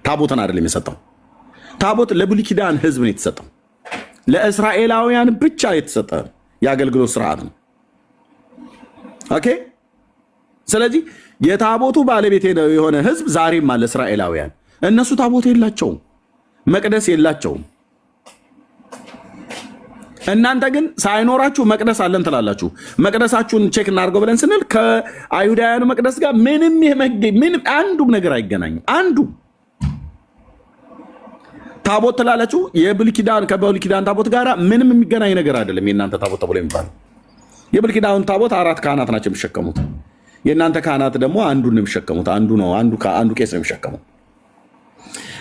ታቦትን አይደለም የሰጠው። ታቦት ለብሉይ ኪዳን ህዝብ ነው የተሰጠው፣ ለእስራኤላውያን ብቻ የተሰጠ የአገልግሎት ስርዓት ነው። ኦኬ። ስለዚህ የታቦቱ ባለቤት የሆነ ህዝብ ዛሬም አለ፣ እስራኤላውያን። እነሱ ታቦት የላቸውም፣ መቅደስ የላቸውም። እናንተ ግን ሳይኖራችሁ መቅደስ አለን ትላላችሁ። መቅደሳችሁን ቼክ እናድርገው ብለን ስንል ከአይሁዳውያኑ መቅደስ ጋር ምንም አንዱም ነገር አይገናኝም። አንዱ ታቦት ትላላችሁ። የብሉይ ኪዳን ከብሉይ ኪዳን ታቦት ጋር ምንም የሚገናኝ ነገር አይደለም። የእናንተ ታቦት ተብሎ የሚባለው የብሉይ ኪዳን ታቦት 4 ካህናት ናቸው የሚሸከሙት። የእናንተ ካህናት ደግሞ አንዱን ነው የሚሸከሙት። አንዱ ቄስ ነው የሚሸከሙት።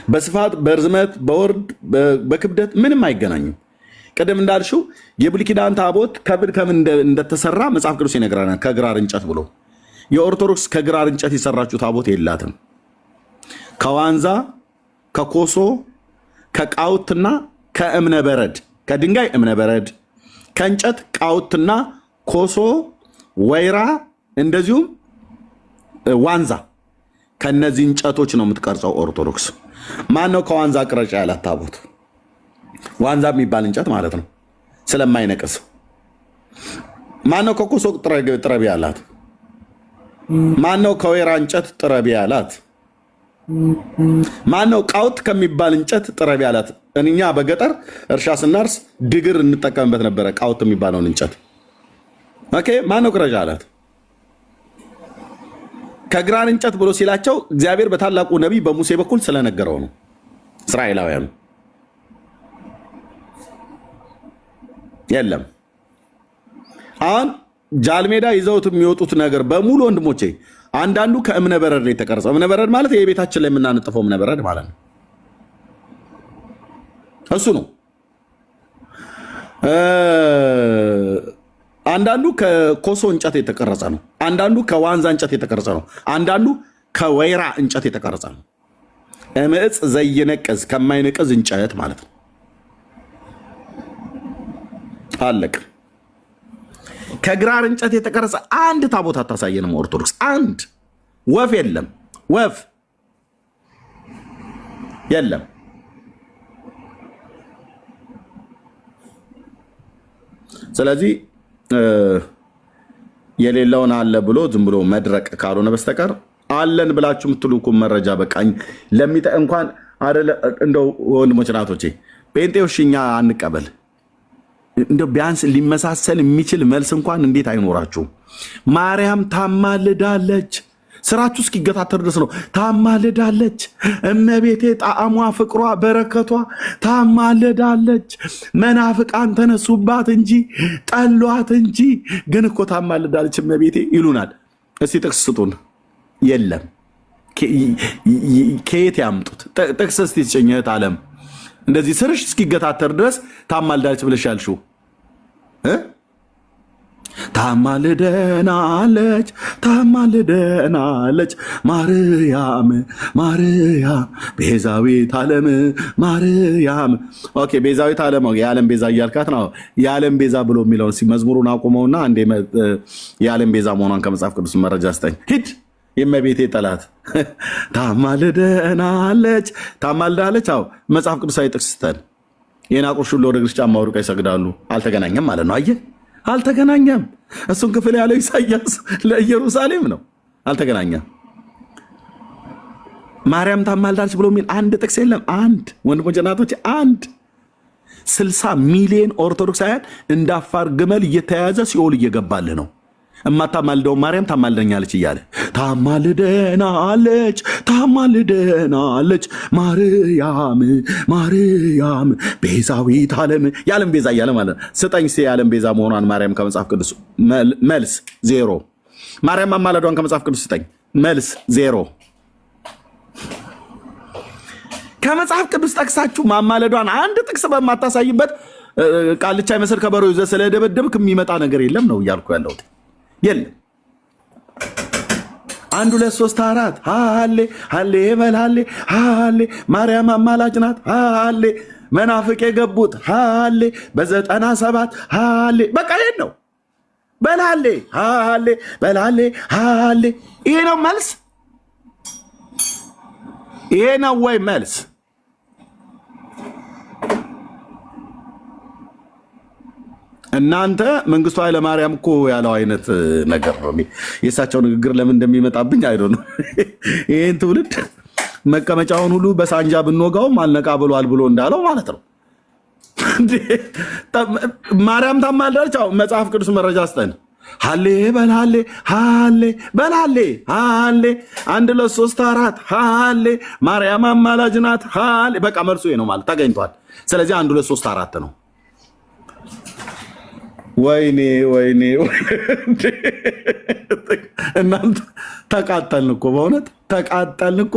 በስፋት በርዝመት በወርድ በክብደት ምንም አይገናኙም። ቀደም እንዳልሽው የብሉይ ኪዳን ታቦት ከምን እንደተሰራ መጽሐፍ ቅዱስ ይነግረናል። ከግራር እንጨት ብሎ የኦርቶዶክስ ከግራር እንጨት የሰራችው ታቦት የላትም። ከዋንዛ ከኮሶ ከቃውትና ከእምነ በረድ ከድንጋይ እምነ በረድ ከእንጨት ቃውትና ኮሶ ወይራ እንደዚሁም ዋንዛ ከነዚህ እንጨቶች ነው የምትቀርጸው ኦርቶዶክስ። ማን ነው ከዋንዛ ቅረጫ ያላት ታቦት? ዋንዛ የሚባል እንጨት ማለት ነው ስለማይነቅስ። ማነው ከኮሶ ጥረቢ ያላት? ማነው ከወይራ እንጨት ጥረቢ ያላት? ማነው ቃውት ከሚባል እንጨት ጥረቢ ያላት? እኛ በገጠር እርሻ ስናርስ ድግር እንጠቀምበት ነበረ፣ ቃውት የሚባለውን እንጨት። ኦኬ። ማነው ቅረጫ ያላት? ከግራር እንጨት ብሎ ሲላቸው እግዚአብሔር በታላቁ ነቢይ በሙሴ በኩል ስለነገረው ነው እስራኤላውያኑ። የለም። አሁን ጃልሜዳ ይዘውት የሚወጡት ነገር በሙሉ ወንድሞቼ፣ አንዳንዱ ከእምነ በረድ ነው የተቀረጸው። እምነ በረድ ማለት የቤታችን ላይ የምናነጥፈው እምነ በረድ ማለት ነው። እሱ ነው። አንዳንዱ ከኮሶ እንጨት የተቀረጸ ነው። አንዳንዱ ከዋንዛ እንጨት የተቀረጸ ነው። አንዳንዱ ከወይራ እንጨት የተቀረጸ ነው። እምዕፅ ዘይነቅዝ ከማይነቅዝ እንጨት ማለት ነው። አለቅ። ከግራር እንጨት የተቀረጸ አንድ ታቦት አታሳየንም ኦርቶዶክስ። አንድ ወፍ የለም፣ ወፍ የለም። ስለዚህ የሌለውን አለ ብሎ ዝም ብሎ መድረቅ ካልሆነ በስተቀር አለን ብላችሁ የምትሉ እኮ መረጃ በቃኝ እንኳን አይደለ። እንደው ወንድሞች ናቶቼ ጴንጤዎች እኛ አንቀበል። እንደው ቢያንስ ሊመሳሰል የሚችል መልስ እንኳን እንዴት አይኖራችሁም? ማርያም ታማልዳለች። ስራችሁ እስኪገታተር ድረስ ነው። ታማልዳለች እመቤቴ፣ ጣዕሟ፣ ፍቅሯ፣ በረከቷ ታማልዳለች። መናፍቃን ተነሱባት እንጂ ጠሏት እንጂ ግን እኮ ታማልዳለች እመቤቴ ይሉናል። እስቲ ጥቅስ ስጡን። የለም። ከየት ያምጡት ጥቅስ? እስቲ ጭኝት አለም እንደዚህ ስርሽ እስኪገታተር ድረስ ታማልዳለች ብለሽ ያልሽው ታማልደናለች ታማልደናለች ማርያም ማርያም ቤዛዊት ዓለም ማርያም። ኦኬ ቤዛዊት ዓለም የዓለም ቤዛ እያልካት ነው። የዓለም ቤዛ ብሎ የሚለውን መዝሙሩን አቁመውና አንዴ የዓለም ቤዛ መሆኗን ከመጽሐፍ ቅዱስ መረጃ ስጠኝ። ሂድ የእመቤቴ ጠላት ታማልደናለች ታማልዳለች። አዎ መጽሐፍ ቅዱሳዊ ጥቅስ ስተን የናቁሽ ሁሉ ወደ እግርሽ ጫማ ወድቀው ይሰግዳሉ። አልተገናኘም ማለት ነው። አየህ አልተገናኘም። እሱን ክፍል ያለው ኢሳያስ ለኢየሩሳሌም ነው። አልተገናኘም። ማርያም ታማልዳለች ብሎ የሚል አንድ ጥቅስ የለም። አንድ ወንድሞቼ እናቶቼ፣ አንድ 60 ሚሊዮን ኦርቶዶክሳውያን እንዳፋር ግመል እየተያዘ ሲኦል እየገባልህ ነው። እማታማልደው ማርያም ታማልደኛለች እያለ ታማልደናለች ታማልደናለች ማርያም ማርያም ቤዛዊት ዓለም የዓለም ቤዛ እያለ ማለት ነው። ስጠኝ ሴ የዓለም ቤዛ መሆኗን ማርያም ከመጽሐፍ ቅዱስ መልስ ዜሮ። ማርያም ማማለዷን ከመጽሐፍ ቅዱስ ስጠኝ መልስ ዜሮ። ከመጽሐፍ ቅዱስ ጠቅሳችሁ ማማለዷን አንድ ጥቅስ በማታሳይበት ቃልቻ ይመስል ከበሮ ይዘህ ስለደበደብክ የሚመጣ ነገር የለም ነው እያልኩ ያለሁት። የለም 1 2 3 4 ሃሌ ሃሌ በል ሃሌ ሃሌ ማርያም አማላጅ ናት ሃሌ መናፍቅ የገቡት ሃሌ በ97 ሃሌ በቃ ይሄን ነው በል ሃሌ ሃሌ በል ሃሌ ሃሌ። ይሄ ነው መልስ? ይሄ ነው ወይ መልስ? እናንተ መንግስቱ ኃይለማርያም እኮ ያለው አይነት ነገር ነው። የእሳቸው ንግግር ለምን እንደሚመጣብኝ አይዶ ነው። ይህን ትውልድ መቀመጫውን ሁሉ በሳንጃ ብንወጋውም አልነቃ ብሏል ብሎ እንዳለው ማለት ነው። ማርያም ታማልዳለች። መጽሐፍ ቅዱስ መረጃ ስጠን። ሃሌ በልሃሌ ሃሌ በልሃሌ ሃሌ 1 2 3 4 ሃሌ ማርያም አማላጅ ናት ሃሌ። በቃ መልሱ ይሄ ነው ማለት ተገኝቷል። ስለዚህ 1 2 3 4 ነው። ወይኔ ወይኔ እናንተ ተቃጠልን እኮ በእውነት ተቃጠልን እኮ።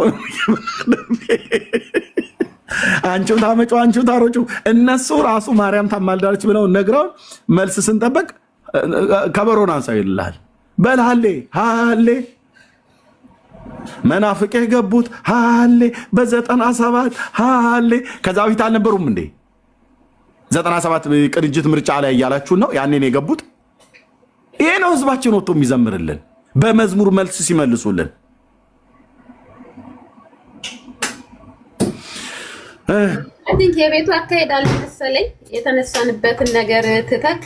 አንቺው ታመጩ አንቺው ታሮጩ። እነሱ ራሱ ማርያም ታማልዳለች ብለው ነግረውን መልስ ስንጠበቅ ከበሮን አንሳው ይልሃል። በል ሃሌ ሃሌ መናፍቅ የገቡት ሃሌ በ97 ሃሌ። ከዛ በፊት አልነበሩም እንዴ? 97 ቅንጅት ምርጫ ላይ እያላችሁን ነው ያኔን የገቡት። ይሄ ነው ህዝባችን ወጥቶ የሚዘምርልን በመዝሙር መልስ ሲመልሱልን። የቤቱ አካሄድ አልመሰለኝ። የተነሳንበትን ነገር ትተክ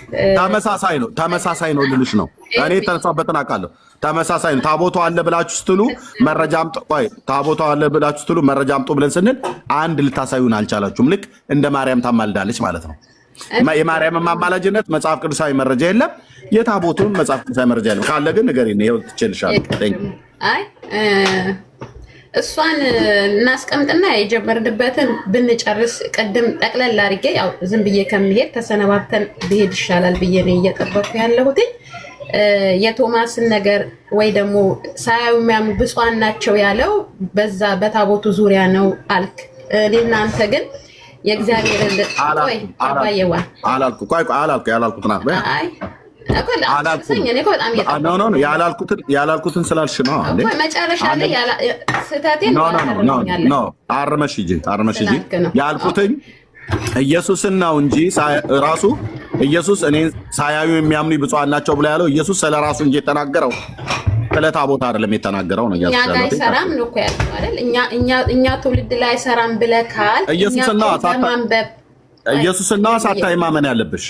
ተመሳሳይ ነው ልልሽ ነው። እኔ የተነሳበትን አውቃለሁ። ተመሳሳይ ነው። ታቦቱ አለ ብላችሁ ስትሉ መረጃ አምጡ። ቆይ ታቦቱ አለ ብላችሁ ስትሉ መረጃ አምጡ ብለን ስንል አንድ ልታሳዩን አልቻላችሁም። ልክ እንደ ማርያም ታማልዳለች ማለት ነው። የማርያም ማማላጅነት መጽሐፍ ቅዱሳዊ መረጃ የለም። የታቦቱን መጽሐፍ ቅዱሳዊ መረጃ የለም። ካለ ግን ንገሪኝ። ይኸው ትችልሻለሁ። አይ እሷን እናስቀምጥና የጀመርንበትን ብንጨርስ ቅድም ጠቅለል አድርጌ ያው ዝም ብዬ ከመሄድ ተሰነባብተን ብሄድ ይሻላል ብዬ ነው እየጠበኩ ያለሁት። የቶማስን ነገር ወይ ደግሞ ሳያዩ የሚያምኑ ብፁዓን ናቸው ያለው በዛ በታቦቱ ዙሪያ ነው አልክ። እኔ እናንተ ግን የእግዚአብሔር ቆይ አባየዋ ያላልኩት ናት። ያላልኩትን ስላልሽ ነው። መጨረሻ ላይ ስህተቴን አርመሽ ሂጂ ያልኩትኝ ኢየሱስን ነው እንጂ ራሱ ኢየሱስ እኔ ሳያዩ የሚያምኑ ብፁዓን ናቸው ብሎ ያለው ኢየሱስ ስለ ራሱ እንጂ የተናገረው ስለ ታቦት አይደለም የተናገረው ነው። እኛ ጋር አይሰራም ነው እኮ ያለው አይደል? እኛ ትውልድ ላይ አይሰራም ብለህ ካል ኢየሱስና ሳታይ ማመን ያለብሽ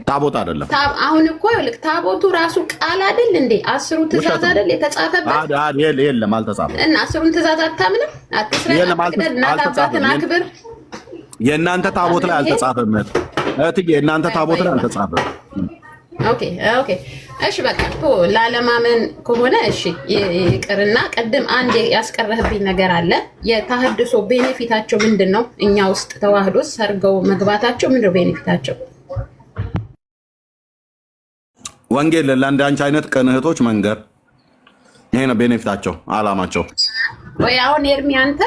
ታቦት አይደለም። አሁን እኮ ልክ ታቦቱ ራሱ ቃል አይደል እንዴ? 10ሩ ትእዛዝ አይደል የተጻፈበት? የለም አልተጻፈም። እና 10ሩን ትእዛዝ አታምንም? አትስረቅ፣ እናት አባትን አክብር። የእናንተ ታቦት ላይ አልተጻፈም እህትዬ፣ የእናንተ ታቦት ላይ አልተጻፈም። ኦኬ እሺ በቃ ላለማመን ከሆነ እሺ ይቅርና፣ ቅድም አንድ ያስቀረህብኝ ነገር አለ። የተሐድሶ ቤኔፊታቸው ምንድን ነው? እኛ ውስጥ ተዋህዶስ ሰርገው መግባታቸው ምንድን ነው ቤኔፊታቸው? ወንጌል ለአንዳንቺ አይነት ቅን እህቶች መንገር፣ ይሄ ነው ቤኔፊታቸው፣ አላማቸው። ወይ አሁን ኤርሚ አንተ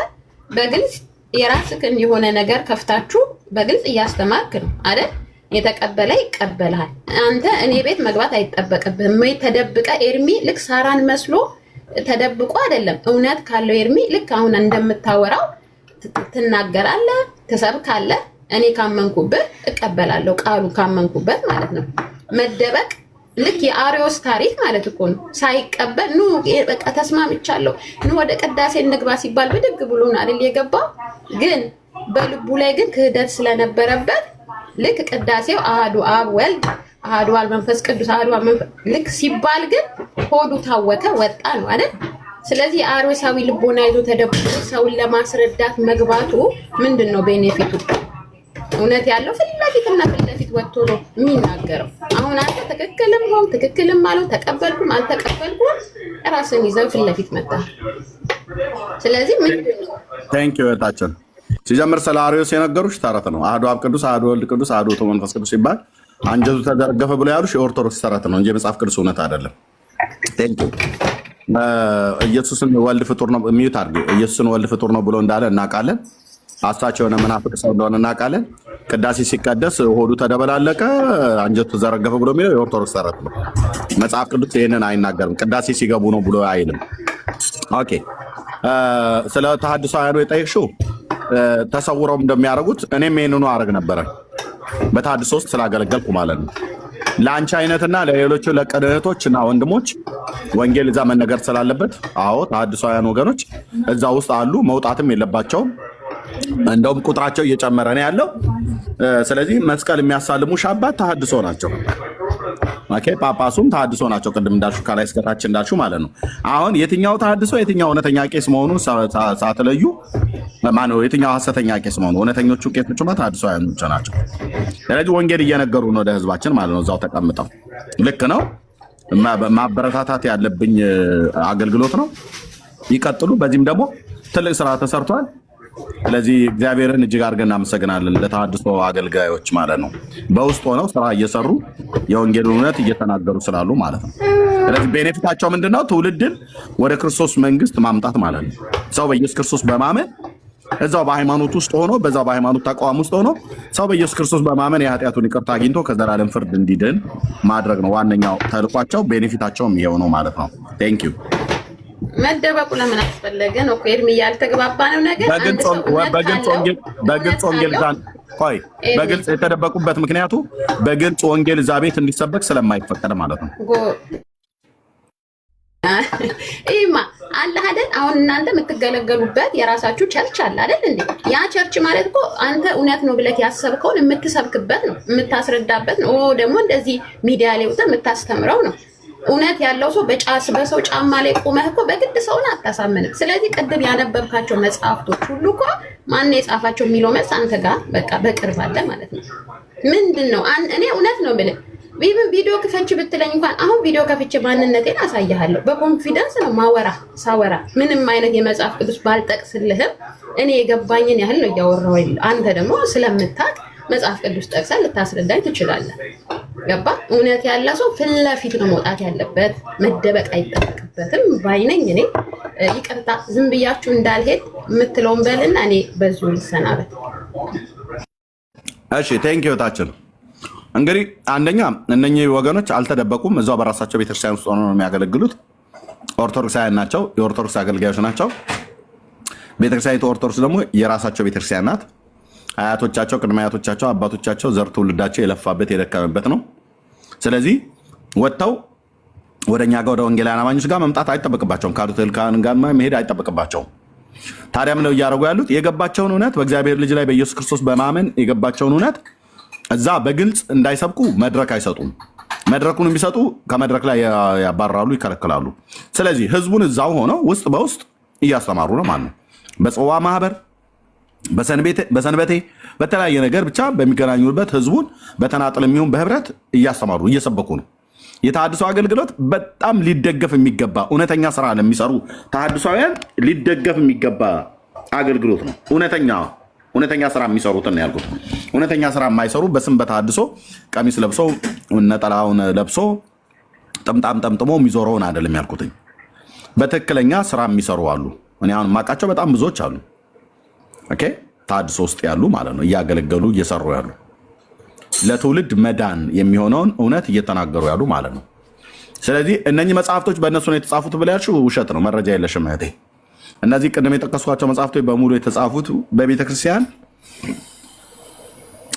በግልጽ የራስህን የሆነ ነገር ከፍታችሁ በግልጽ እያስተማርክ ነው አይደል? የተቀበለ ይቀበልሃል። አንተ እኔ ቤት መግባት አይጠበቅብህም ወይ ተደብቀ ኤርሚ ልክ ሳራን መስሎ ተደብቆ አይደለም። እውነት ካለው ኤርሚ ልክ አሁን እንደምታወራው ትናገራለህ፣ ትሰብካለህ። እኔ ካመንኩበት እቀበላለሁ፣ ቃሉ ካመንኩበት ማለት ነው። መደበቅ ልክ የአሪዮስ ታሪክ ማለት እኮ ነው። ሳይቀበል ኑ በቃ ተስማምቻለሁ፣ ኑ ወደ ቅዳሴ እንግባ ሲባል ብድግ ብሎ ነው አይደል የገባው። ግን በልቡ ላይ ግን ክህደት ስለነበረበት ልክ ቅዳሴው አሐዱ አብ ወልድ አሐዱ አብ መንፈስ ቅዱስ አሐዱ አብ ልክ ሲባል ግን ሆዱ ታወከ፣ ወጣ ነው አይደል? ስለዚህ የአርዮሳዊ ልቦና ይዞ ተደብቆ ሰውን ለማስረዳት መግባቱ ምንድን ነው ቤኔፊቱ? እውነት ያለው ፊት ለፊት ወጥቶ ነው የሚናገረው። አሁን አንተ ትክክልም ሆን ትክክልም አለው ተቀበልኩም አልተቀበልኩም ራስን ይዘው ፊት ለፊት መጣ። ስለዚህ ምንድን ነው ታንክ ዩ እህታችን። ሲጀምር ስለ አርዮስ የነገሩሽ ተረት ነው። አሐዱ አብ ቅዱስ አሐዱ ወልድ ቅዱስ አሐዱ ውእቱ መንፈስ ቅዱስ ሲባል አንጀቱ ተዘረገፈ ብሎ ያሉሽ የኦርቶዶክስ ተረት ነው እንጂ የመጽሐፍ ቅዱስ እውነት አይደለም። ታንክ ዩ። ኢየሱስን ወልድ ፍጡር ነው የሚዩት አድርጌ ኢየሱስን ወልድ ፍጡር ነው ብሎ እንዳለ እናውቃለን። አሳቸው የሆነ መናፍቅ ሰው እንደሆነ እናውቃለን። ቅዳሴ ሲቀደስ ሆዱ ተደበላለቀ አንጀቱ ተዘረገፈ ብሎ የሚለው የኦርቶዶክስ ተረት ነው። መጽሐፍ ቅዱስ ይሄንን አይናገርም። ቅዳሴ ሲገቡ ነው ብሎ አይልም። ኦኬ። ስለ ተሐድሶአውያኑ የጠየቅሽው ተሰውረውም እንደሚያደርጉት እኔም ይሄንኑ አደርግ ነበረ በተሐድሶ ውስጥ ስላገለገልኩ ማለት ነው። ለአንቺ አይነትና ለሌሎቹ ለቅን እህቶች እና ወንድሞች ወንጌል እዛ መነገር ስላለበት፣ አዎ ተሐድሶአውያን ወገኖች እዛ ውስጥ አሉ፣ መውጣትም የለባቸውም። እንደውም ቁጥራቸው እየጨመረ ነው ያለው። ስለዚህ መስቀል የሚያሳልሙ አባት ተሐድሶ ናቸው። ኦኬ፣ ጳጳሱም ተሐድሶ ናቸው። ቅድም እንዳልሹ ከላይ እስከታች እንዳልሹ ማለት ነው። አሁን የትኛው ተሐድሶ የትኛው እውነተኛ ቄስ መሆኑን ሳትለዩ ማነው የትኛው ሐሰተኛ ቄስ መሆኑ? እውነተኞቹ ቄሶች ተሐድሶአውያን ብቻ ናቸው። ስለዚህ ወንጌል እየነገሩ ነው ወደ ህዝባችን ማለት ነው። እዛው ተቀምጠው ልክ ነው። ማበረታታት ያለብኝ አገልግሎት ነው። ይቀጥሉ። በዚህም ደግሞ ትልቅ ስራ ተሰርቷል። ስለዚህ እግዚአብሔርን እጅግ አድርገን እናመሰግናለን ለተሐድሶ አገልጋዮች ማለት ነው። በውስጥ ሆነው ስራ እየሰሩ የወንጌል እውነት እየተናገሩ ስላሉ ማለት ነው። ስለዚህ ቤኔፊታቸው ምንድነው? ትውልድን ወደ ክርስቶስ መንግስት ማምጣት ማለት ነው። ሰው በኢየሱስ ክርስቶስ በማመን እዛው በሃይማኖት ውስጥ ሆኖ በዛው በሃይማኖት ተቋም ውስጥ ሆኖ ሰው በኢየሱስ ክርስቶስ በማመን የኃጢአቱን ይቅርታ አግኝቶ ከዘላለም ፍርድ እንዲድን ማድረግ ነው ዋነኛው ተልኳቸው። ቤኔፊታቸውም ይሄው ነው ማለት ነው። ቴንክ ዩ። መደበቁ ለምን አስፈለገ ነው? ኤርሚ ያልተግባባነው ነገር በግልጽ ወንጌል ቆይ በግልጽ የተደበቁበት ምክንያቱ በግልጽ ወንጌል እዛ ቤት እንዲሰበክ ስለማይፈቀድ ማለት ነው። ኢማ አለ አይደል? አሁን እናንተ የምትገለገሉበት የራሳችሁ ቸርች አለ አይደል እንዴ? ያ ቸርች ማለት እኮ አንተ እውነት ነው ብለህ ያሰብከውን የምትሰብክበት ነው፣ የምታስረዳበት ነው። ደግሞ እንደዚህ ሚዲያ ላይ ወጥተህ የምታስተምረው ነው። እውነት ያለው ሰው በሰው ጫማ ላይ ቆመህ እኮ በግድ ሰውን አታሳምንም። ስለዚህ ቅድም ያነበብካቸው መጽሐፍቶች ሁሉ እኮ ማን የጻፋቸው የሚለው መልስ አንተ ጋር በቃ በቅርብ አለ ማለት ነው። ምንድን ነው እኔ እውነት ነው ብለህ ቢብን ቪዲዮ ክፈች ብትለኝ እንኳን አሁን ቪዲዮ ከፍቼ ማንነቴን አሳያለሁ። በኮንፊደንስ ነው ሳወራ ምንም አይነት የመጽሐፍ ቅዱስ ባልጠቅስልህም እኔ የገባኝን ያህል ነው እያወራሁ። አንተ ደግሞ ስለምታውቅ መጽሐፍ ቅዱስ ጠቅሰህ ልታስረዳኝ ትችላለህ። ገባ? እውነት ያለ ሰው ፊት ለፊት ነው መውጣት ያለበት፣ መደበቅ አይጠበቅበትም ባይነኝ። እኔ ይቅርታ ዝም ብያችሁ እንዳልሄድ የምትለውን በልና እኔ በዚሁ ልሰናበት። እሺ ቴንክ ዩ ታችን። እንግዲህ አንደኛ እነኚህ ወገኖች አልተደበቁም። እዛው በራሳቸው ቤተክርስቲያን ውስጥ ሆነው ነው የሚያገለግሉት። ኦርቶዶክሳውያን ናቸው፣ የኦርቶዶክስ አገልጋዮች ናቸው። ቤተክርስቲያኒቱ ኦርቶዶክስ ደግሞ የራሳቸው ቤተክርስቲያን ናት። አያቶቻቸው፣ ቅድመ አያቶቻቸው፣ አባቶቻቸው ዘር ትውልዳቸው የለፋበት የደከመበት ነው። ስለዚህ ወጥተው ወደኛ ጋር ወደ ወንጌላውያን አማኞች ጋር መምጣት አይጠበቅባቸውም። ካቶሊክ ካህን ጋር መሄድ አይጠበቅባቸውም። ታዲያ ምን ነው እያደረጉ ያሉት? የገባቸውን እውነት በእግዚአብሔር ልጅ ላይ በኢየሱስ ክርስቶስ በማመን የገባቸውን እውነት እዛ በግልጽ እንዳይሰብኩ መድረክ አይሰጡም። መድረኩን የሚሰጡ ከመድረክ ላይ ያባራሉ፣ ይከለክላሉ። ስለዚህ ህዝቡን እዛው ሆነው ውስጥ በውስጥ እያስተማሩ ነው ማለት ነው። በጽዋ ማህበር፣ በሰንበቴ፣ በተለያየ ነገር ብቻ በሚገናኙበት ህዝቡን በተናጥል የሚሆን በህብረት እያስተማሩ እየሰበኩ ነው። የተሐድሶ አገልግሎት በጣም ሊደገፍ የሚገባ እውነተኛ ስራ ለሚሰሩ ተሐድሶውያን ሊደገፍ የሚገባ አገልግሎት ነው። እውነተኛ ስራ የሚሰሩትን ያልኩት። እውነተኛ ስራ የማይሰሩ በስም በተሐድሶ ቀሚስ ለብሶ ነጠላውን ለብሶ ጥምጣም ጠምጥሞ የሚዞረውን አይደለም ያልኩትኝ። በትክክለኛ ስራ የሚሰሩ አሉ። እኔ አሁን የማውቃቸው በጣም ብዙዎች አሉ። ኦኬ፣ ተሐድሶ ውስጥ ያሉ ማለት ነው፣ እያገለገሉ እየሰሩ ያሉ ለትውልድ መዳን የሚሆነውን እውነት እየተናገሩ ያሉ ማለት ነው። ስለዚህ እነኚህ መጽሐፍቶች በእነሱ ነው የተጻፉት ብለህ ያልሽው ውሸት ነው፣ መረጃ የለሽም እህቴ። እነዚህ ቅድም የጠቀስኳቸው መጽሐፍቶች በሙሉ የተጻፉት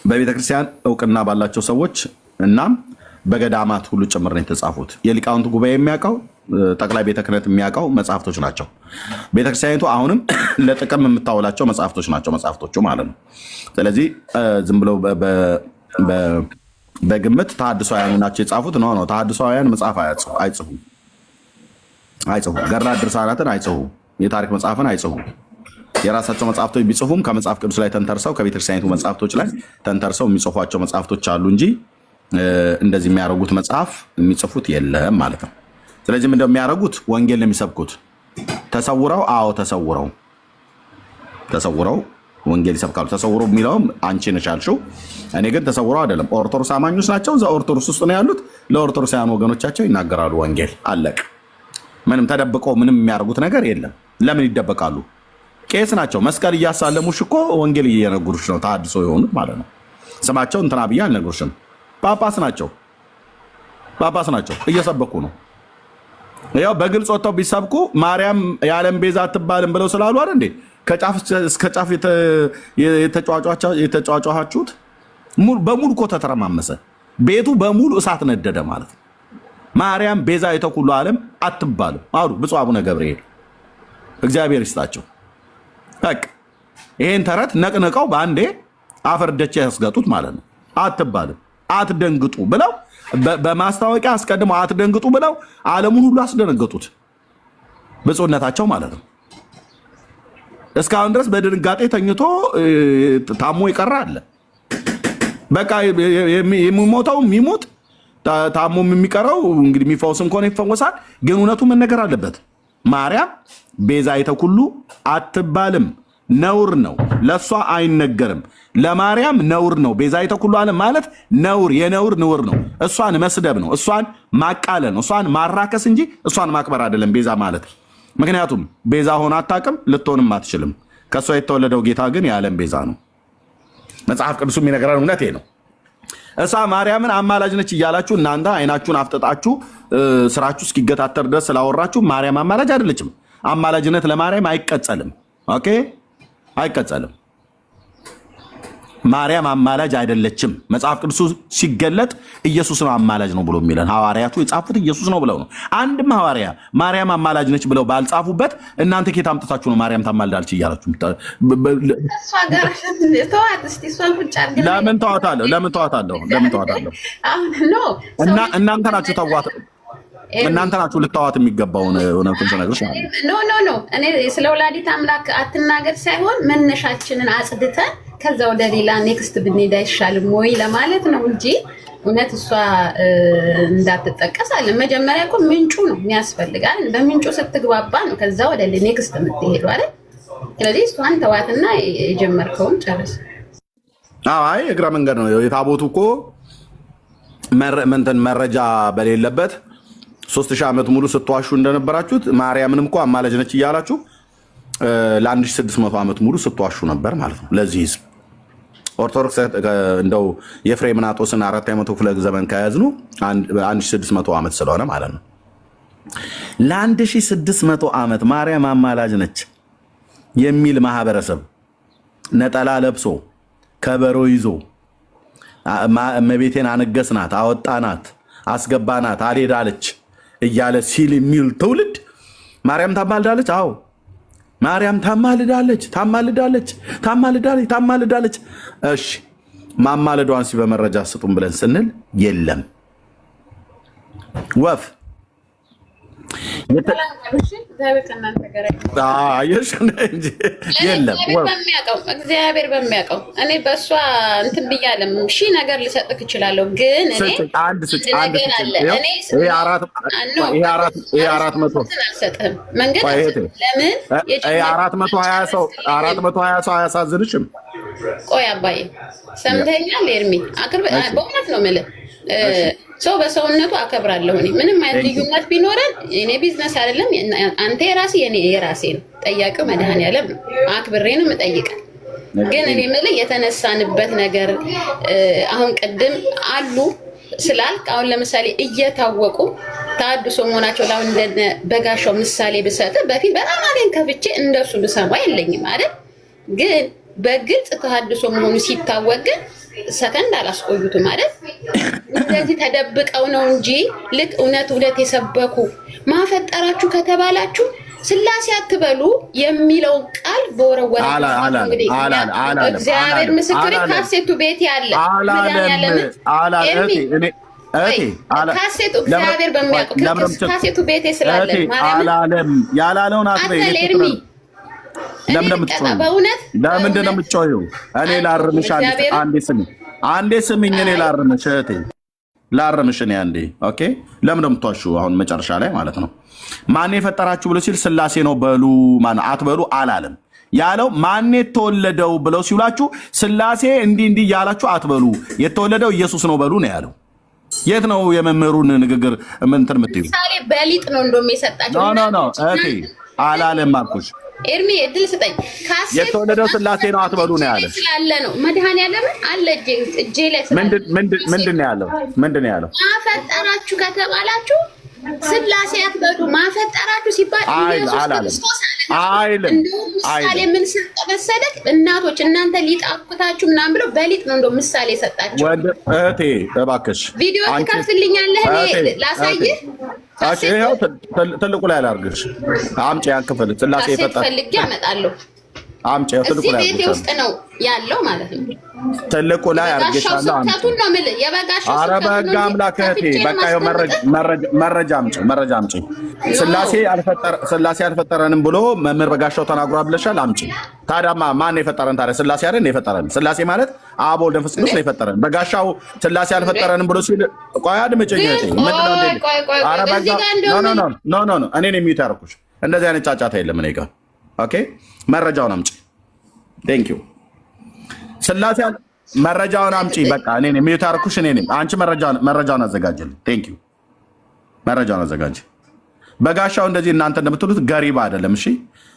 በቤተክርስቲያን እውቅና ባላቸው ሰዎች እናም በገዳማት ሁሉ ጭምር ነው የተጻፉት። የሊቃውንት ጉባኤ የሚያውቀው፣ ጠቅላይ ቤተ ክህነት የሚያውቀው መጽሐፍቶች ናቸው። ቤተክርስቲያኒቱ አሁንም ለጥቅም የምታውላቸው መጽሐፍቶች ናቸው መጽሐፍቶቹ ማለት ነው። ስለዚህ ዝም ብለው በግምት ተሐድሶውያን ናቸው የጻፉት ነው። ተሐድሶውያን መጽሐፍ አይጽፉም። ገድላት ድርሳናትን አይጽፉም። የታሪክ መጽሐፍን አይጽፉም። የራሳቸው መጽሐፍቶች ቢጽፉም ከመጽሐፍ ቅዱስ ላይ ተንተርሰው ከቤተክርስቲያኒቱ መጽሐፍቶች ላይ ተንተርሰው የሚጽፏቸው መጽሐፍቶች አሉ እንጂ እንደዚህ የሚያደርጉት መጽሐፍ የሚጽፉት የለም ማለት ነው። ስለዚህም እንደሚያደርጉት ወንጌል የሚሰብኩት ተሰውረው፣ ተሰውረው ወንጌል ይሰብካሉ። ተሰውሮ የሚለውም አንቺ ነሽ ያልሽው። እኔ ግን ተሰውረው አይደለም። ኦርቶዶክስ አማኞች ናቸው፣ እዛ ኦርቶዶክስ ውስጥ ነው ያሉት። ለኦርቶዶክሳውያን ወገኖቻቸው ይናገራሉ ወንጌል። አለቅ። ምንም ተደብቆ ምንም የሚያደርጉት ነገር የለም። ለምን ይደበቃሉ? ቄስ ናቸው። መስቀል እያሳለሙሽ እኮ ወንጌል እየነገሩሽ ነው። ተሐድሶ የሆኑት ማለት ነው። ስማቸው እንትና ብዬ አልነግሩሽም። ጳጳስ ናቸው፣ እየሰበኩ ነው። ያው በግልጽ ወጥተው ቢሰብኩ ማርያም የዓለም ቤዛ አትባልም ብለው ስላሉ አይደል እንዴ ከጫፍ እስከ ጫፍ የተጫጫኋችሁት? በሙሉ እኮ ተተረማመሰ። ቤቱ በሙሉ እሳት ነደደ ማለት ነው። ማርያም ቤዛ የተኩሉ ዓለም አትባልም አሉ ብፁዕ አቡነ ገብርኤል። እግዚአብሔር ይስጣቸው። በቃ ይሄን ተረት ነቅንቀው በአንዴ አፈር ደቼ ያስገጡት ማለት ነው። አትባልም፣ አትደንግጡ ብለው በማስታወቂያ አስቀድመው አትደንግጡ ብለው ዓለሙን ሁሉ አስደነገጡት ብፁዕነታቸው ማለት ነው። እስካሁን ድረስ በድንጋጤ ተኝቶ ታሞ ይቀራ አለ። በቃ የሚሞተው የሚሞት ታሞም የሚቀረው እንግዲህ የሚፈወስም ከሆነ ይፈወሳል። ግን እውነቱ መነገር አለበት። ማርያም ቤዛይተ ኩሉ አትባልም፣ ነውር ነው። ለእሷ አይነገርም። ለማርያም ነውር ነው። ቤዛይተ ኩሉ ዓለም ማለት ነውር፣ የነውር ነውር ነው። እሷን መስደብ ነው፣ እሷን ማቃለል ነው፣ እሷን ማራከስ እንጂ እሷን ማክበር አይደለም ቤዛ ማለት። ምክንያቱም ቤዛ ሆና አታውቅም፣ ልትሆንም አትችልም። ከእሷ የተወለደው ጌታ ግን የዓለም ቤዛ ነው። መጽሐፍ ቅዱሱ የሚነግረን እውነቴ ነው። እሷ ማርያምን አማላጅ ነች እያላችሁ እናንተ አይናችሁን አፍጠጣችሁ ስራችሁ እስኪገታተር ድረስ ስላወራችሁ ማርያም አማላጅ አይደለችም። አማላጅነት ለማርያም አይቀጸልም። ኦኬ፣ አይቀጸልም። ማርያም አማላጅ አይደለችም። መጽሐፍ ቅዱሱ ሲገለጥ ኢየሱስ ነው አማላጅ ነው ብሎ የሚለን ሐዋርያቱ የጻፉት ኢየሱስ ነው ብለው ነው። አንድም ሐዋርያ ማርያም አማላጅ ነች ብለው ባልጻፉበት እናንተ ከየት አምጥታችሁ ነው ማርያም ታማልዳለች እያላችሁ? ለምን ተዋታለሁ? እናንተ ናችሁ ተዋት። እናንተ ናችሁ ልታዋት የሚገባውን እውነቱን ተነግረሽ ማለት ነው። እኔ ስለ ወላዲት አምላክ አትናገር ሳይሆን መነሻችንን አጽድተን ከዛ ወደ ሌላ ኔክስት ብንሄድ አይሻልም ወይ ለማለት ነው እንጂ እውነት እሷ እንዳትጠቀስ አለ። መጀመሪያ እኮ ምንጩ ነው የሚያስፈልጋል። በምንጩ ስትግባባ ነው ከዛ ወደ ኔክስት የምትሄዱ አይደል? ስለዚህ እሷን ተዋትና የጀመርከውን ጨርስ። አይ እግረ መንገድ ነው። የታቦቱ እኮ መረጃ በሌለበት 3000 ዓመት ሙሉ ስትዋሹ እንደነበራችሁት ማርያምንም እኮ አማላጅ ነች እያላችሁ ለ1600 ዓመት ሙሉ ስትዋሹ ነበር ማለት ነው። ለዚህ ህዝብ ኦርቶዶክስ እንደው የፍሬምናጦስን 400 ክፍለ ዘመን ከያዝኑ 1600 ዓመት ስለሆነ ማለት ነው። ለ1600 ዓመት ማርያም አማላጅ ነች የሚል ማህበረሰብ ነጠላ ለብሶ ከበሮ ይዞ እመቤቴን አነገስናት፣ አወጣናት፣ አስገባናት፣ አልሄዳለች እያለ ሲል የሚል ትውልድ ማርያም ታማልዳለች። አዎ ማርያም ታማልዳለች። እሺ ማማለዷን በመረጃ ስጡን ብለን ስንል የለም። ወፍ እግዚአብሔር በሚያውቀው እኔ በእሷ እንትን ብያለም ሺህ ነገር ልሰጥክ እችላለሁ፣ ግን ነገር አለ እኔ አልሰጥህም። መንገድ ለምን 420 ሰው አያሳዝንሽም? ቆይ አባዬ ሰምተኛል። ኤርሚ በእውነት ነው የምልህ ሰው በሰውነቱ አከብራለሁ። እኔ ምንም አይነት ልዩነት ቢኖረን እኔ ቢዝነስ አይደለም፣ አንተ የራሴ የኔ የራሴ ነው። ጠያቂው መድኃኒዓለም ነው። አክብሬ ነው የምጠይቀው። ግን እኔ የምልህ የተነሳንበት ነገር አሁን ቅድም አሉ ስላልክ አሁን ለምሳሌ እየታወቁ ተሐድሶ መሆናቸው ላይ እንደ በጋሻው ምሳሌ ብሰጥ በፊት በጣም አለኝ ከፍቼ እንደሱ ብሰማ የለኝም አይደል? ግን በግልጽ ተሐድሶ መሆኑ ሲታወቅ ግን ሰከንድ አላስቆዩትም ማለት እንደዚህ ተደብቀው ነው እንጂ ልክ እውነት የሰበኩ ማፈጠራችሁ ከተባላችሁ ስላሴ አትበሉ የሚለው ቃል በወረወረ እግዚአብሔር ምስክሬ ካሴቱ ቤት ያለ ካሴቱ እግዚአብሔር በሚያውቀው ካሴቱ ቤቴ ስላለ ማርያም ያላለውን አትበይ። ለምንድን ነው የምትጮይው? እኔ ላርምሽ፣ አንዴ ስሚኝ። እኔ ላርምሽ እህቴ፣ ላርምሽ እኔ አንዴ። ኦኬ፣ ለምን ነው የምትዋሺው? አሁን መጨረሻ ላይ ማለት ነው ማን የፈጠራችሁ ብሎ ሲል ስላሴ ነው በሉ አትበሉ አላለም። ያለው ማን የተወለደው ብለው ሲውላችሁ ስላሴ እንዲህ እያላችሁ አትበሉ፣ የተወለደው ኢየሱስ ነው በሉ ነው ያለው። የት ነው የመምህሩን ንግግር እንትን የምትይው? ምሳሌ በሊጥ ነው እንደውም የሰጣቸው። ኖ እህቴ አላለም አልኩሽ። ኤርሚ እድል ስጠኝ። የተወለደው ስላሴ ነው አትበሉ ነው ያለው። ስላለ ነው መድኃኒዓለም አለ እጄ ላይ ምንድን ነው ያለው? ማፈጠራችሁ ከተባላችሁ ስላሴ አትበሉ። ማፈጠራችሁ ሲባል ኢየሱስ ክርስቶስ አይልም። ምሳሌ ምን መሰለህ እናቶች እናንተ ሊጣፍታችሁ ምናምን ብለው በሊጥ ነው እንደው ምሳሌ ሰጣችሁ። እህቴ እባክሽ ቪዲዮ ትከፍትልኛለህ? እኔ ላሳይህ። እሺ ይኸው ትልቁ ላይ አላርግሽ። አምጪ ያን ክፍል ስላሴ የፈጠረ ፈልጌ አመጣለሁ። አምጪ ትልቁ ላይ ቤቴ ውስጥ ነው ያለው ማለት ነው። ትልቁ ላይ አርግሻለሁ። አምጪ ነው ማለት የበጋሻው ኧረ በሕግ አምላክ እህቴ በቃ ይኸው መረጃ አምጪ። ስላሴ አልፈጠረንም ብሎ መምህር በጋሻው ተናግሯል ብለሻል። አምጪ። ታዲያ ማን የፈጠረን ታዲያ? ስላሴ አይደል ነው የፈጠረን? ስላሴ ማለት አብ ወልድ መንፈስ ቅዱስ ነው የፈጠረን። በጋሻው ስላሴ አልፈጠረንም ብሎ ሲል ቆይ አድምጪኝ እህቴ። ምንድነው እንዴ? ኧረ በሕግ ኖ እኔ ነኝ የሚዩት ያደረኩሽ። እንደዚህ አይነት ጫጫታ የለም እኔ ጋር። ኦኬ መረጃውን አምጪ። ቴንክ ዩ ስላሴ መረጃውን አምጪ። በቃ እኔ ነኝ የሚዩት ያደረኩሽ እኔ ነኝ። አንቺ መረጃውን አዘጋጅልኝ። ቴንክ ዩ መረጃውን አዘጋጅ። በጋሻው እንደዚህ እናንተ እንደምትሉት ገሪባ አይደለም። እሺ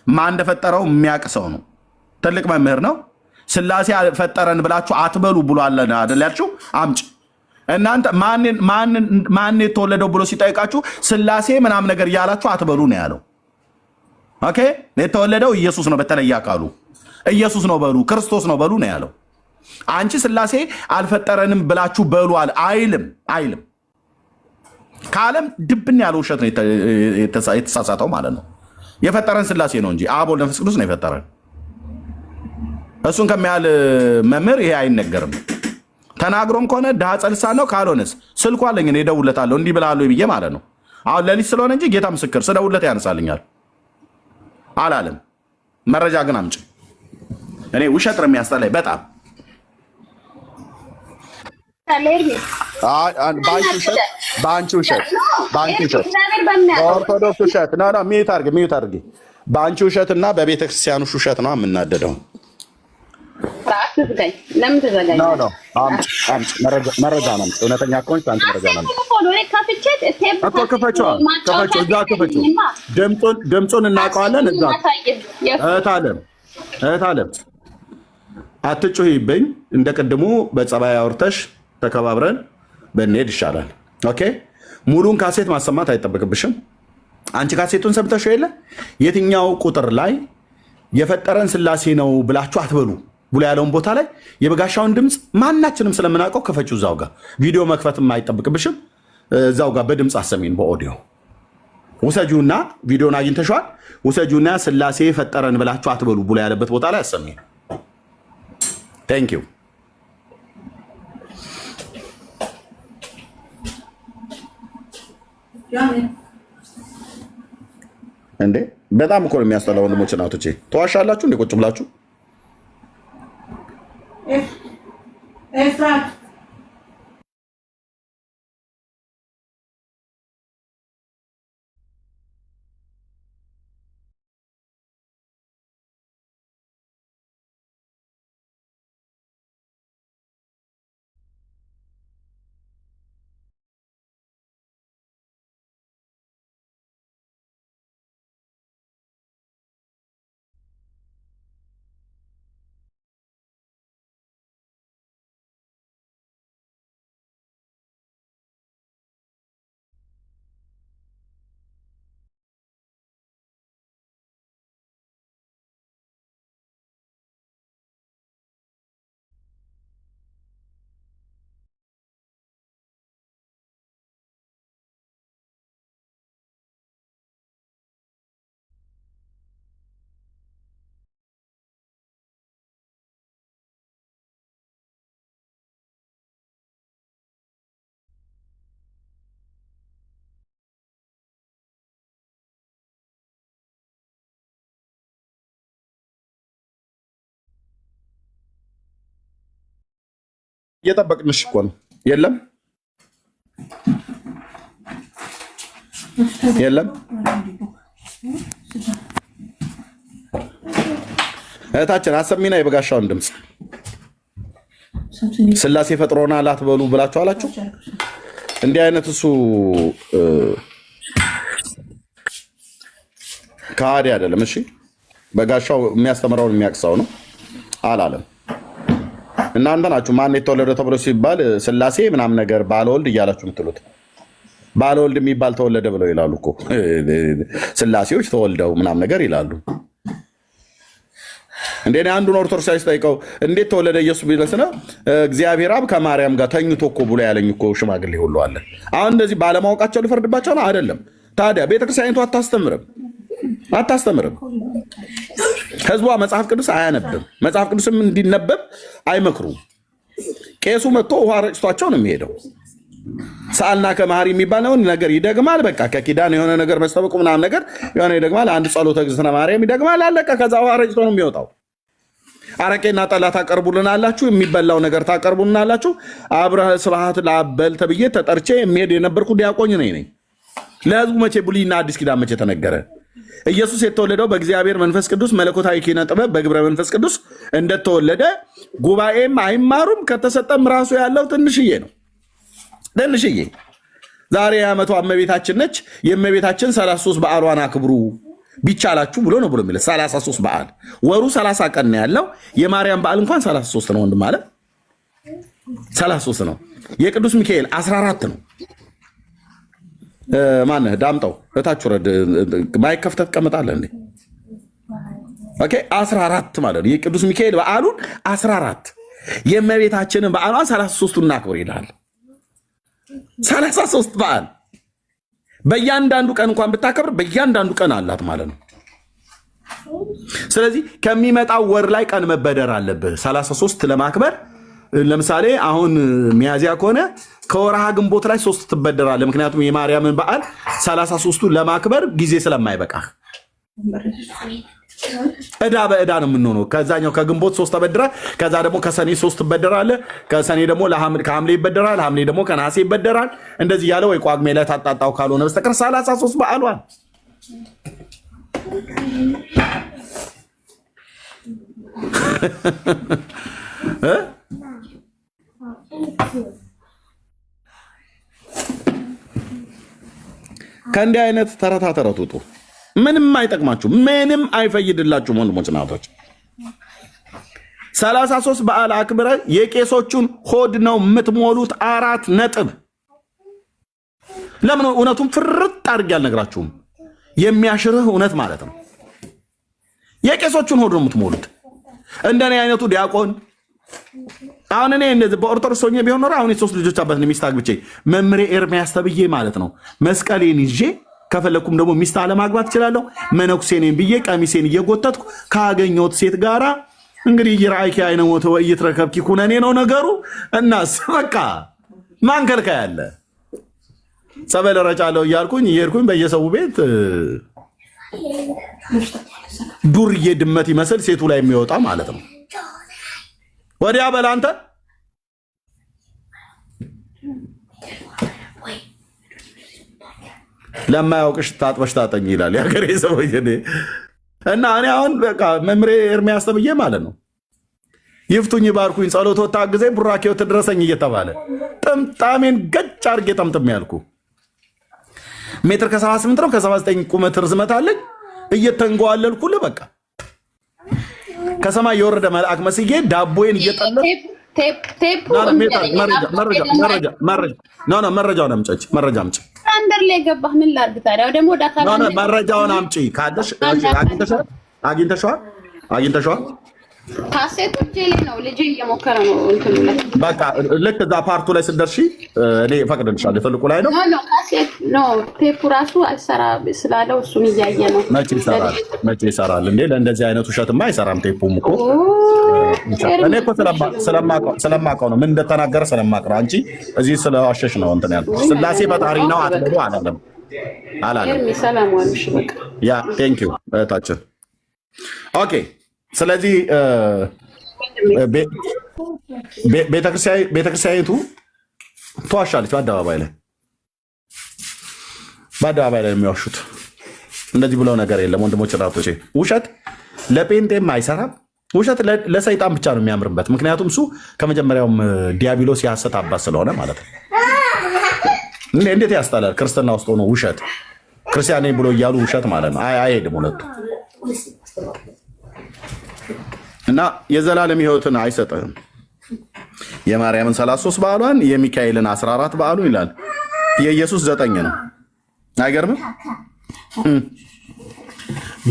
ማን እንደፈጠረው የሚያውቅ ሰው ነው። ትልቅ መምህር ነው። ስላሴ ፈጠረን ብላችሁ አትበሉ ብሏል አይደል ያልሽው? አምጪ። እናንተ ማን የተወለደው ብሎ ሲጠይቃችሁ ስላሴ ምናምን ነገር እያላችሁ አትበሉ ነው ያለው። ኦኬ የተወለደው ኢየሱስ ነው፣ በተለየ አካሉ ኢየሱስ ነው በሉ፣ ክርስቶስ ነው በሉ ነው ያለው። አንቺ ስላሴ አልፈጠረንም ብላችሁ በሉ አይልም። ከዓለም ድብን ያለ ውሸት ነው የተሳሳተው ማለት ነው። የፈጠረን ስላሴ ነው እንጂ አብ ወልድ መንፈስ ቅዱስ ነው የፈጠረን። እሱን ከሚያህል መምህር ይሄ አይነገርም። ተናግሮም ከሆነ ድሃ ጸልሳን ነው፣ ካልሆነስ ስልኩ አለኝ እኔ እደውልለታለሁ እንዲህ ብላለሁ ብዬ ማለት ነው። አሁን ሌሊት ስለሆነ እንጂ ጌታ ምስክር ስደውልለት ያነሳልኛል አላለም። መረጃ ግን አምጪ። እኔ ውሸት ነው የሚያስጠላኝ በጣም በአንቺ ውሸት በኦርቶዶክስ ውሸት ሚዩት አድርጊ። በአንቺ ውሸት እና በቤተክርስቲያኖች ውሸት ነው የምናደደው። መረጃ ነው እውነተኛ ከሆንሽ አንቺ መረጃ ነው እኮ ክፈችዋ። ድምፁን እናውቀዋለን። እዛ እህት አለም አትጩሂብኝ። እንደ ቅድሙ በጸባይ አውርተሽ ተከባብረን ብንሄድ ይሻላል። ኦኬ ሙሉን ካሴት ማሰማት አይጠበቅብሽም። አንቺ ካሴቱን ሰምተሽ የለ የትኛው ቁጥር ላይ የፈጠረን ስላሴ ነው ብላችሁ አትበሉ ብሎ ያለውን ቦታ ላይ የበጋሻውን ድምፅ ማናችንም ስለምናውቀው ክፈችው። እዛው ጋር ቪዲዮ መክፈትም አይጠብቅብሽም። እዛው ጋር በድምፅ አሰሚን፣ በኦዲዮ ውሰጂውና ቪዲዮን አግኝተሽዋል። ውሰጂውና ስላሴ ፈጠረን ብላችሁ አትበሉ ብሎ ያለበት ቦታ ላይ አሰሚን። ቴንክ ዩ እንዴ በጣም እኮ ነው የሚያስጠላው። ወንድሞች እናቶቼ ተዋሻላችሁ እንዴ ቁጭ ብላችሁ? ኤፍራት እየጠበቅንሽ እኮ ነው። የለም የለም እህታችን አሰሚና የበጋሻውን ድምፅ ስላሴ ፈጥሮናል አትበሉ ብላችሁ አላችሁ። እንዲህ አይነት እሱ ከሃዲ አይደለም። እሺ በጋሻው የሚያስተምረውን የሚያቅሰው ነው አላለም። እናንተ ናችሁ ማን የተወለደ ተብሎ ሲባል ስላሴ ምናምን ነገር ባለወልድ እያላችሁ የምትሉት። ባለወልድ የሚባል ተወለደ ብለው ይላሉ እኮ ስላሴዎች ተወልደው ምናምን ነገር ይላሉ። እንዴ አንዱን ኦርቶዶክሳዊ ጠይቀው እንዴት ተወለደ ኢየሱስ ቢለስና እግዚአብሔር አብ ከማርያም ጋር ተኝቶ እኮ ብሎ ያለኝ እኮ ሽማግሌ ሁሉ አለ። አሁን እንደዚህ ባለማወቃቸው ልፈርድባቸው ነው አይደለም። ታዲያ ቤተክርስቲያኒቱ አታስተምርም። ህዝቧ መጽሐፍ ቅዱስ አያነብም። መጽሐፍ ቅዱስም እንዲነበብ አይመክሩም። ቄሱ መጥቶ ውሃ ረጭቷቸው ነው የሚሄደው። ሰአልና ከመሐሪ የሚባለውን ነገር ይደግማል። በቃ ከኪዳን የሆነ ነገር መስተበቁ ምናምን ነገር የሆነ ይደግማል። አንድ ጸሎተ እግዝእትነ ማርያም ይደግማል። አለቀ። ከዛ ውሃ ረጭቶ ነው የሚወጣው። አረቄና ጠላ ታቀርቡልን አላችሁ፣ የሚበላው ነገር ታቀርቡልን አላችሁ። አብረህ ስብሐት ለአበል ተብዬ ተጠርቼ የሚሄድ የነበርኩ ዲያቆኝ ነኝ። ለህዝቡ መቼ ብሉይና አዲስ ኪዳን መቼ ተነገረ? ኢየሱስ የተወለደው በእግዚአብሔር መንፈስ ቅዱስ መለኮታዊ ኪነ ጥበብ በግብረ መንፈስ ቅዱስ እንደተወለደ ጉባኤም አይማሩም። ከተሰጠም ራሱ ያለው ትንሽዬ ነው። ትንሽዬ ዛሬ የዓመቷ እመቤታችን ነች። የእመቤታችን 33 በዓሏን አክብሩ ቢቻላችሁ ብሎ ነው ብሎ የሚለው 33 በዓል ወሩ 30 ቀን ነው ያለው። የማርያም በዓል እንኳን 33 ነው። ወንድም ማለት 33 ነው። የቅዱስ ሚካኤል 14 ነው። ማነህ ዳምጠው እታች ወረድ ማይክ ከፍተህ ትቀመጣለህ እንዴ? ኦኬ 14 ማለት ነው። የቅዱስ ሚካኤል በዓሉን 14 የእመቤታችንን በዓሏን 33ቱን እናክብር ይላል። 33 በዓል በእያንዳንዱ ቀን እንኳን ብታከብር በእያንዳንዱ ቀን አላት ማለት ነው። ስለዚህ ከሚመጣው ወር ላይ ቀን መበደር አለብህ 33 ለማክበር። ለምሳሌ አሁን ሚያዚያ ከሆነ ከወርሃ ግንቦት ላይ 3 ትበደራለህ። ምክንያቱም የማርያምን በዓል 33ቱን ለማክበር ጊዜ ስለማይበቃ ዕዳ በዕዳ ነው የምንሆነው። ከዛኛው ከግንቦት 3 ተበድረ፣ ከዛ ደግሞ ከሰኔ 3 ትበደራለህ። ከሰኔ ደግሞ ከሐምሌ ይበደራል። ሐምሌ ደግሞ ከነሐሴ ይበደራል። እንደዚህ ያለ ወይ ቋግሜ ላይ ታጣጣው ካልሆነ በስተቀር 33 በዓሏን ከእንዲህ አይነት ተረታ ተረት ውጡ። ምንም አይጠቅማችሁ፣ ምንም አይፈይድላችሁም። ወንድሞች ናቶች 33 በዓል አክብረ የቄሶቹን ሆድ ነው የምትሞሉት። 4 ነጥብ። ለምን እውነቱን ፍርጥ አድርጌ አልነግራችሁም? የሚያሽርህ እውነት ማለት ነው። የቄሶቹን ሆድ ነው የምትሞሉት። እንደኔ አይነቱ ዲያቆን አሁን እኔ እንደዚህ በኦርቶዶክስ ሆኜ ቢሆን ኖሮ አሁን የ3 ልጆች አባት ሚስት አግብቼ መምሬ ኤርሚያስ ተብዬ ማለት ነው መስቀሌን ይዤ ከፈለኩም ደግሞ ሚስት አለማግባት እችላለሁ። መነኩሴኔን ብዬ ቀሚሴን እየጎተትኩ ካገኘሁት ሴት ጋራ እንግዲህ ይራይኪ አይነ ሞተ ወይ ይትረከብኪ ኩነኔ ነው ነገሩ። እናስ በቃ ማንከልካ ያለ ጸበል ረጫለሁ እያልኩኝ እየሄድኩኝ በየሰው ቤት ዱርዬ ድመት ይመስል ሴቱ ላይ የሚወጣ ማለት ነው። ወዲያ በል አንተ ለማያውቅሽ ታጥበሽ ታጠኝ ይላል የሀገሬ ሰውዬ። እና እኔ አሁን በቃ መምሬ ኤርሚያስ ተብዬ ማለት ነው ይፍቱኝ ባርኩኝ ጸሎት ወጣ ጊዜ ቡራኬው ትድረሰኝ እየተባለ ጥምጣሜን ገጭ አድርጌ ጠምጥሜ ያልኩ ሜትር ከ78 ነው ከ79 ቁመት ርዝመት አለኝ። እየተንጓለልኩልህ በቃ ከሰማይ የወረደ መልአክ መስዬ ዳቦዬን እየጠለብ መረጃውን አምጪ አንደር ላይ ገባህ። ምን ላድርግ ታዲያ? ደግሞ ወደ አካል መረጃውን አምጪ ካለሽ አግኝተሽዋል። ካሴቱ እጄ ላይ ነው። ልጄ እየሞከረ ነው እንትኑ ላይ በቃ ልክ እዛ ፓርቱ ላይ ስትደርሺ እኔ እፈቅድልሻለሁ። ትልቁ ላይ ነው ኖ ካሴት ኖ ቴፑ ራሱ አልሰራ ስላለው እሱን እያየ ነው። መቼ ይሰራል እንዴ? ለእንደዚህ አይነት ውሸትማ አይሰራም። ቴፑም እኮ እኔ እኮ ስለማውቀው ነው ምን እንደተናገረ ስለማውቅ ነው። አንቺ እዚህ ስለዋሸሽ ነው እንትን ያልኩት። ስላሴ ፈጣሪ ነው አትበሉ አላለም። ሰላም ዋልሽ። በቃ ያ ቴንክ ዩ እህታችን። ኦኬ ስለዚህ ቤተክርስቲያኒቱ ተዋሻለች። በአደባባይ ላይ የሚዋሹት እንደዚህ ብለው ነገር የለም ወንድሞች እናቶቼ። ውሸት ለጴንጤም አይሰራም። ውሸት ለሰይጣን ብቻ ነው የሚያምርበት። ምክንያቱም እሱ ከመጀመሪያውም ዲያብሎስ የሐሰት አባት ስለሆነ ማለት ነው። እንዴት ያስጠላል! ክርስትና ውስጥ ሆኖ ውሸት ክርስቲያን ብሎ እያሉ ውሸት ማለት ነው። አይሄድም ሁለቱ እና የዘላለም ሕይወትን አይሰጥህም። የማርያምን 33 በዓሏን የሚካኤልን 14 በዓሉ ይላል። የኢየሱስ 9 ነው። አይገርምም?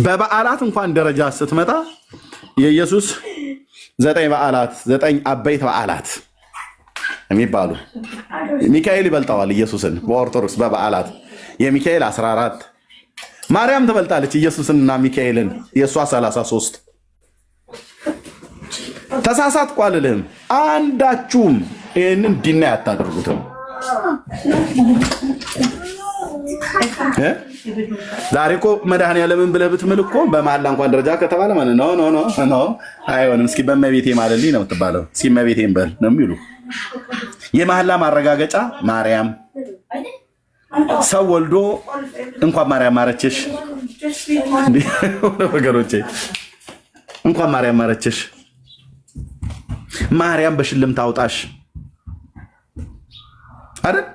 በበዓላት እንኳን ደረጃ ስትመጣ የኢየሱስ 9 በዓላት 9 አበይት በዓላት የሚባሉ ሚካኤል ይበልጠዋል ኢየሱስን በኦርቶዶክስ በበዓላት የሚካኤል 14 ማርያም ትበልጣለች ኢየሱስንና ሚካኤልን የእሷ 33 ተሳሳትኩ አልልህም። አንዳችሁም ይህንን ዲና ያታደርጉትም። ዛሬ እኮ መድኃኒዓለምን ብለህ ብትምል እኮ በመሐላ እንኳን ደረጃ ከተባለ ማለት ኖ አይሆንም። እስኪ በእመቤቴ ማለልኝ ነው የምትባለው። እስኪ እመቤቴን በል ነው የሚሉ የመሐላ ማረጋገጫ ማርያም። ሰው ወልዶ እንኳን ማርያም ማረችሽ ወገኖቼ፣ እንኳን ማርያም ማረችሽ። ማርያም በሽልም ታውጣሽ አይደል?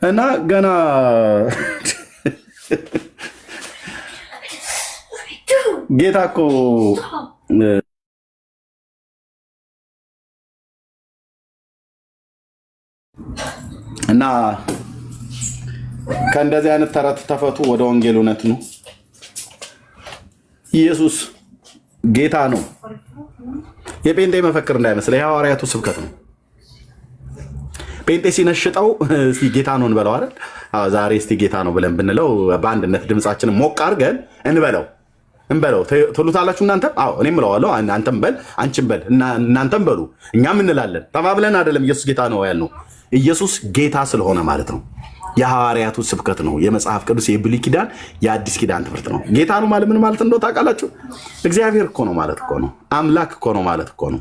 እና ገና ጌታ እኮ እና ከእንደዚህ አይነት ተረት ተፈቱ፣ ወደ ወንጌል እውነት ነው። ኢየሱስ ጌታ ነው። የጴንጤ መፈክር እንዳይመስል የሐዋርያቱ ስብከት ነው። ጴንጤ ሲነሽጠው እስቲ ጌታ ነው እንበለው አይደል? ዛሬ እስቲ ጌታ ነው ብለን ብንለው በአንድነት ድምጻችንን ሞቅ አድርገን እንበለው ትሉታላችሁ እናንተ? አዎ እኔም እለዋለሁ። አንተም በል፣ አንቺም በል፣ እናንተም በሉ፣ እኛም እንላለን። ተባብለን አይደለም ኢየሱስ ጌታ ነው ያልነው። ኢየሱስ ጌታ ስለሆነ ማለት ነው። የሐዋርያቱ ስብከት ነው። የመጽሐፍ ቅዱስ የብሉይ ኪዳን የአዲስ ኪዳን ትምህርት ነው። ጌታ ነው ማለት ምን ማለት እንደው ታውቃላችሁ? እግዚአብሔር እኮ ነው ማለት እኮ ነው። አምላክ እኮ ነው ማለት እኮ ነው።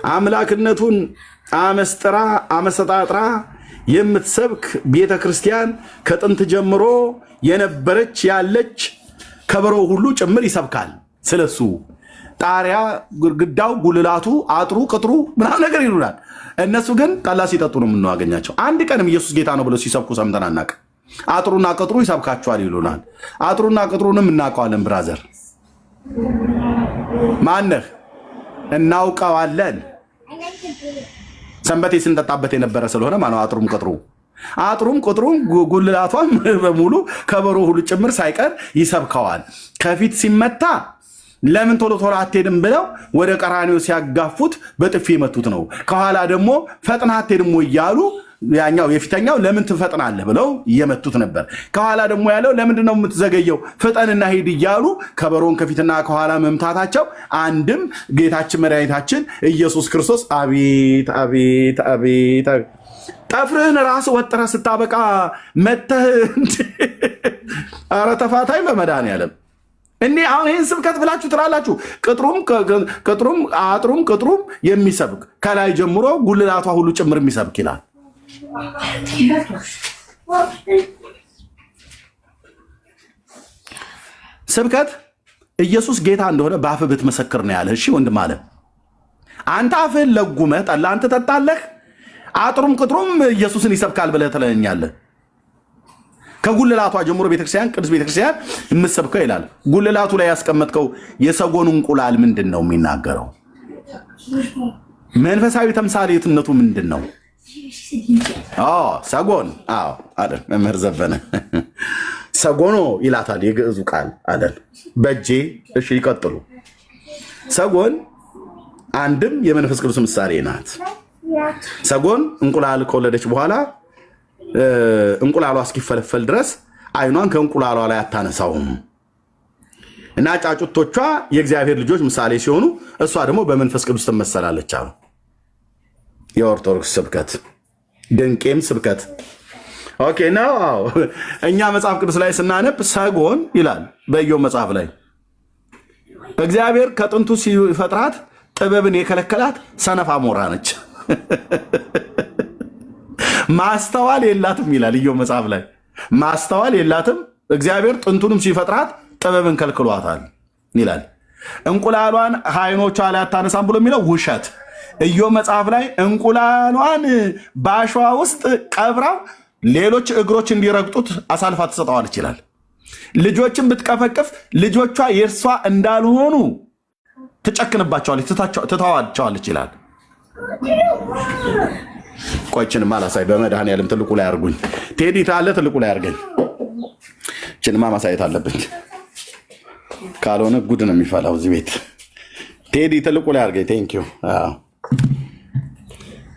አምላክነቱን አመስጥራ አመሰጣጥራ የምትሰብክ ቤተ ክርስቲያን ከጥንት ጀምሮ የነበረች ያለች ከበሮ ሁሉ ጭምር ይሰብካል ስለሱ። ጣሪያ፣ ግድግዳው፣ ጉልላቱ፣ አጥሩ፣ ቅጥሩ ምናምን ነገር ይሉናል። እነሱ ግን ጠላ ሲጠጡ ነው የምናገኛቸው። አንድ ቀንም ኢየሱስ ጌታ ነው ብለው ሲሰብኩ ሰምተን አናውቅም። አጥሩና ቅጥሩ ይሰብካቸዋል ይሉናል። አጥሩና ቅጥሩንም እናውቀዋለን። ብራዘር ማነህ? እናውቀዋለን። ሰንበቴ ስንጠጣበት የነበረ ስለሆነ ማነው አጥሩም ቅጥሩም ጉልላቷም በሙሉ ከበሮ ሁሉ ጭምር ሳይቀር ይሰብከዋል። ከፊት ሲመታ ለምን ቶሎ ቶሎ አትሄድም ብለው ወደ ቀራኒዮ ሲያጋፉት በጥፊ የመቱት ነው። ከኋላ ደግሞ ፈጥና አትሄድም ወይ እያሉ ያኛው የፊተኛው ለምን ትፈጥናለህ ብለው እየመቱት ነበር። ከኋላ ደግሞ ያለው ለምንድን ነው የምትዘገየው ፍጠንና ሂድ እያሉ ከበሮን ከፊትና ከኋላ መምታታቸው አንድም ጌታችን መድኃኒታችን ኢየሱስ ክርስቶስ አቤት አቤት አቤት ጠፍርህን ራስ ወጥረህ ስታበቃ መተህ ኧረ ተፋታይ በመድኃኒዓለም እኔ አሁን ይህን ስብከት ብላችሁ ትላላችሁ። ቅጥሩም አጥሩም የሚሰብክ ከላይ ጀምሮ ጉልላቷ ሁሉ ጭምር የሚሰብክ ይላል። ስብከት ኢየሱስ ጌታ እንደሆነ በአፍህ ብትመሰክር ነው ያለ። እሺ ወንድም አለ አንተ አፍህን ለጉመህ ጠላ አንተ ጠጣለህ፣ አጥሩም ቅጥሩም ኢየሱስን ይሰብካል ብለህ ትለኛለህ። ከጉልላቷ ጀምሮ ቤተክርስቲያን ቅዱስ ቤተክርስቲያን የምትሰብከው ይላል። ጉልላቱ ላይ ያስቀመጥከው የሰጎን እንቁላል ምንድን ነው የሚናገረው? መንፈሳዊ ተምሳሌትነቱ ምንድን ነው? ሰጎን አለን መምህር ዘበነ ሰጎኖ ይላታል የግዕዙ ቃል አለን በእጄ። እሺ ይቀጥሉ። ሰጎን አንድም የመንፈስ ቅዱስ ምሳሌ ናት። ሰጎን እንቁላል ከወለደች በኋላ እንቁላሏ እስኪፈለፈል ድረስ አይኗን ከእንቁላሏ ላይ አታነሳውም እና ጫጩቶቿ የእግዚአብሔር ልጆች ምሳሌ ሲሆኑ እሷ ደግሞ በመንፈስ ቅዱስ ትመሰላለች አሉ። የኦርቶዶክስ ስብከት ድንቄም ስብከት ኦኬ ነው። እኛ መጽሐፍ ቅዱስ ላይ ስናነብ ሰጎን ይላል በኢዮብ መጽሐፍ ላይ እግዚአብሔር ከጥንቱ ሲፈጥራት ጥበብን የከለከላት ሰነፍ አሞራ ነች። ማስተዋል የላትም ይላል ኢዮብ መጽሐፍ ላይ ማስተዋል የላትም። እግዚአብሔር ጥንቱንም ሲፈጥራት ጥበብን ከልክሏታል ይላል። እንቁላሏን አይኖቿ ላይ አታነሳም ብሎ የሚለው ውሸት። ኢዮብ መጽሐፍ ላይ እንቁላሏን በአሸዋ ውስጥ ቀብራው ሌሎች እግሮች እንዲረግጡት አሳልፋ ትሰጠዋለች ይላል። ልጆችን ብትቀፈቅፍ ልጆቿ የእርሷ እንዳልሆኑ ትጨክንባቸዋለች፣ ትተዋቸዋለች ይላል። ቆይችን ማላሳይ በመድኃኒዓለም ትልቁ ላይ አርጉኝ። ቴዲ ታለ ትልቁ ላይ አርገኝ። ችንማ ማሳየት አለብኝ፣ ካልሆነ ጉድ ነው የሚፈላው እዚህ ቤት። ቴዲ ትልቁ ላይ አርገኝ። ቴንኪዩ።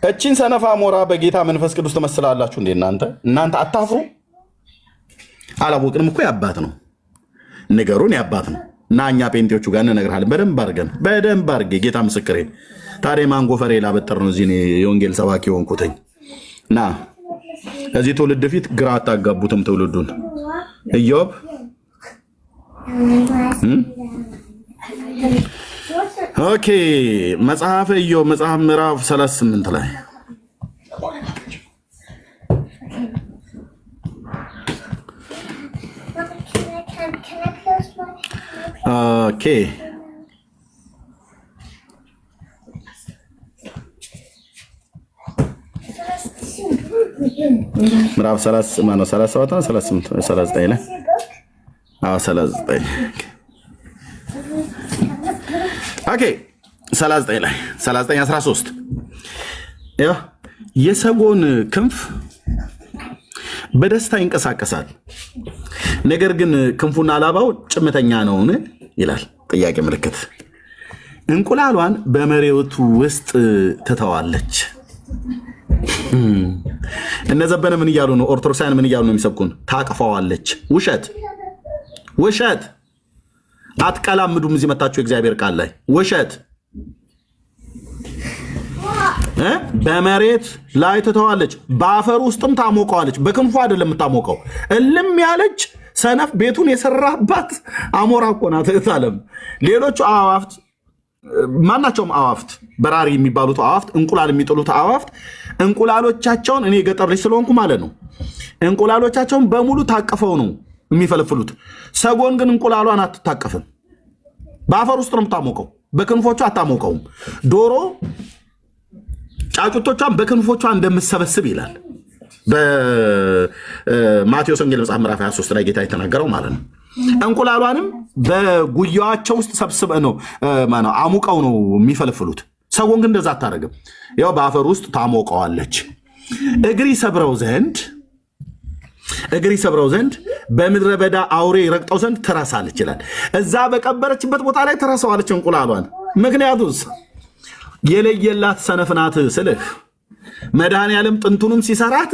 እቺን ሰነፋ ሞራ በጌታ መንፈስ ቅዱስ ትመስላላችሁ እንዴ? እናንተ አታፍሩ? አላወቅንም እኮ ያባት ነው ንገሩን፣ ያባት ነው እና እኛ ጴንጤዎቹ ጋር እንነግርሃለን በደንብ አርጌ ጌታ ምስክሬ። ታዲያ ማንጎፈሬ ላበጠር ነው እዚህ የወንጌል ሰባኪ ሆንኩትኝ እና እዚህ ትውልድ ፊት ግራ አታጋቡትም ትውልዱን። ኢዮብ ኦኬ መጽሐፈ ኢዮብ መጽሐፍ ምዕራፍ 38 ላይ ኦኬ ምዕራፍ 37 ነው 38 39 ላይ 39 ኦኬ 39 ላይ 39 13 የሰጎን ክንፍ በደስታ ይንቀሳቀሳል፣ ነገር ግን ክንፉና ላባው ጭምተኛ ነውን ይላል። ጥያቄ ምልክት። እንቁላሏን በመሬቱ ውስጥ ትተዋለች። እነዘበነ ምን እያሉ ነው? ኦርቶዶክሳውያን ምን እያሉ ነው የሚሰብኩን? ታቅፈዋለች። ውሸት አትቀላምዱም። እዚህ መታችሁ የእግዚአብሔር ቃል ላይ ውሸት። በመሬት ላይ ትተዋለች፣ በአፈር ውስጥም ታሞቀዋለች። በክንፉ አይደለም የምታሞቀው። እልም ያለች ሰነፍ ቤቱን የሰራባት አሞራ እኮ ናት። እህታለም ሌሎቹ አዋፍት ማናቸውም አዋፍት በራሪ የሚባሉት አዋፍት እንቁላል የሚጥሉት አዋፍት እንቁላሎቻቸውን እኔ ገጠር ልጅ ስለሆንኩ ማለት ነው እንቁላሎቻቸውን በሙሉ ታቀፈው ነው የሚፈልፍሉት። ሰጎን ግን እንቁላሏን አትታቀፍም። በአፈር ውስጥ ነው የምታሞቀው፣ በክንፎቿ አታሞቀውም። ዶሮ ጫጩቶቿን በክንፎቿ እንደምትሰበስብ ይላል በማቴዎስ ወንጌል መጽሐፍ ምዕራፍ 23 ላይ ጌታ የተናገረው ማለት ነው። እንቁላሏንም በጉያቸው ውስጥ ሰብስበ ነው አሙቀው ነው የሚፈልፍሉት። ሰጎን ግን እንደዛ አታደርግም። ያው በአፈር ውስጥ ታሞቀዋለች። እግር ይሰብረው ዘንድ በምድረ በዳ አውሬ ረግጠው ዘንድ ትረሳለች ይላል። እዛ በቀበረችበት ቦታ ላይ ትረሳዋለች እንቁላሏን። ምክንያቱስ የለየላት ሰነፍ ናት ስልህ መድኃኔዓለም ጥንቱንም ሲሰራት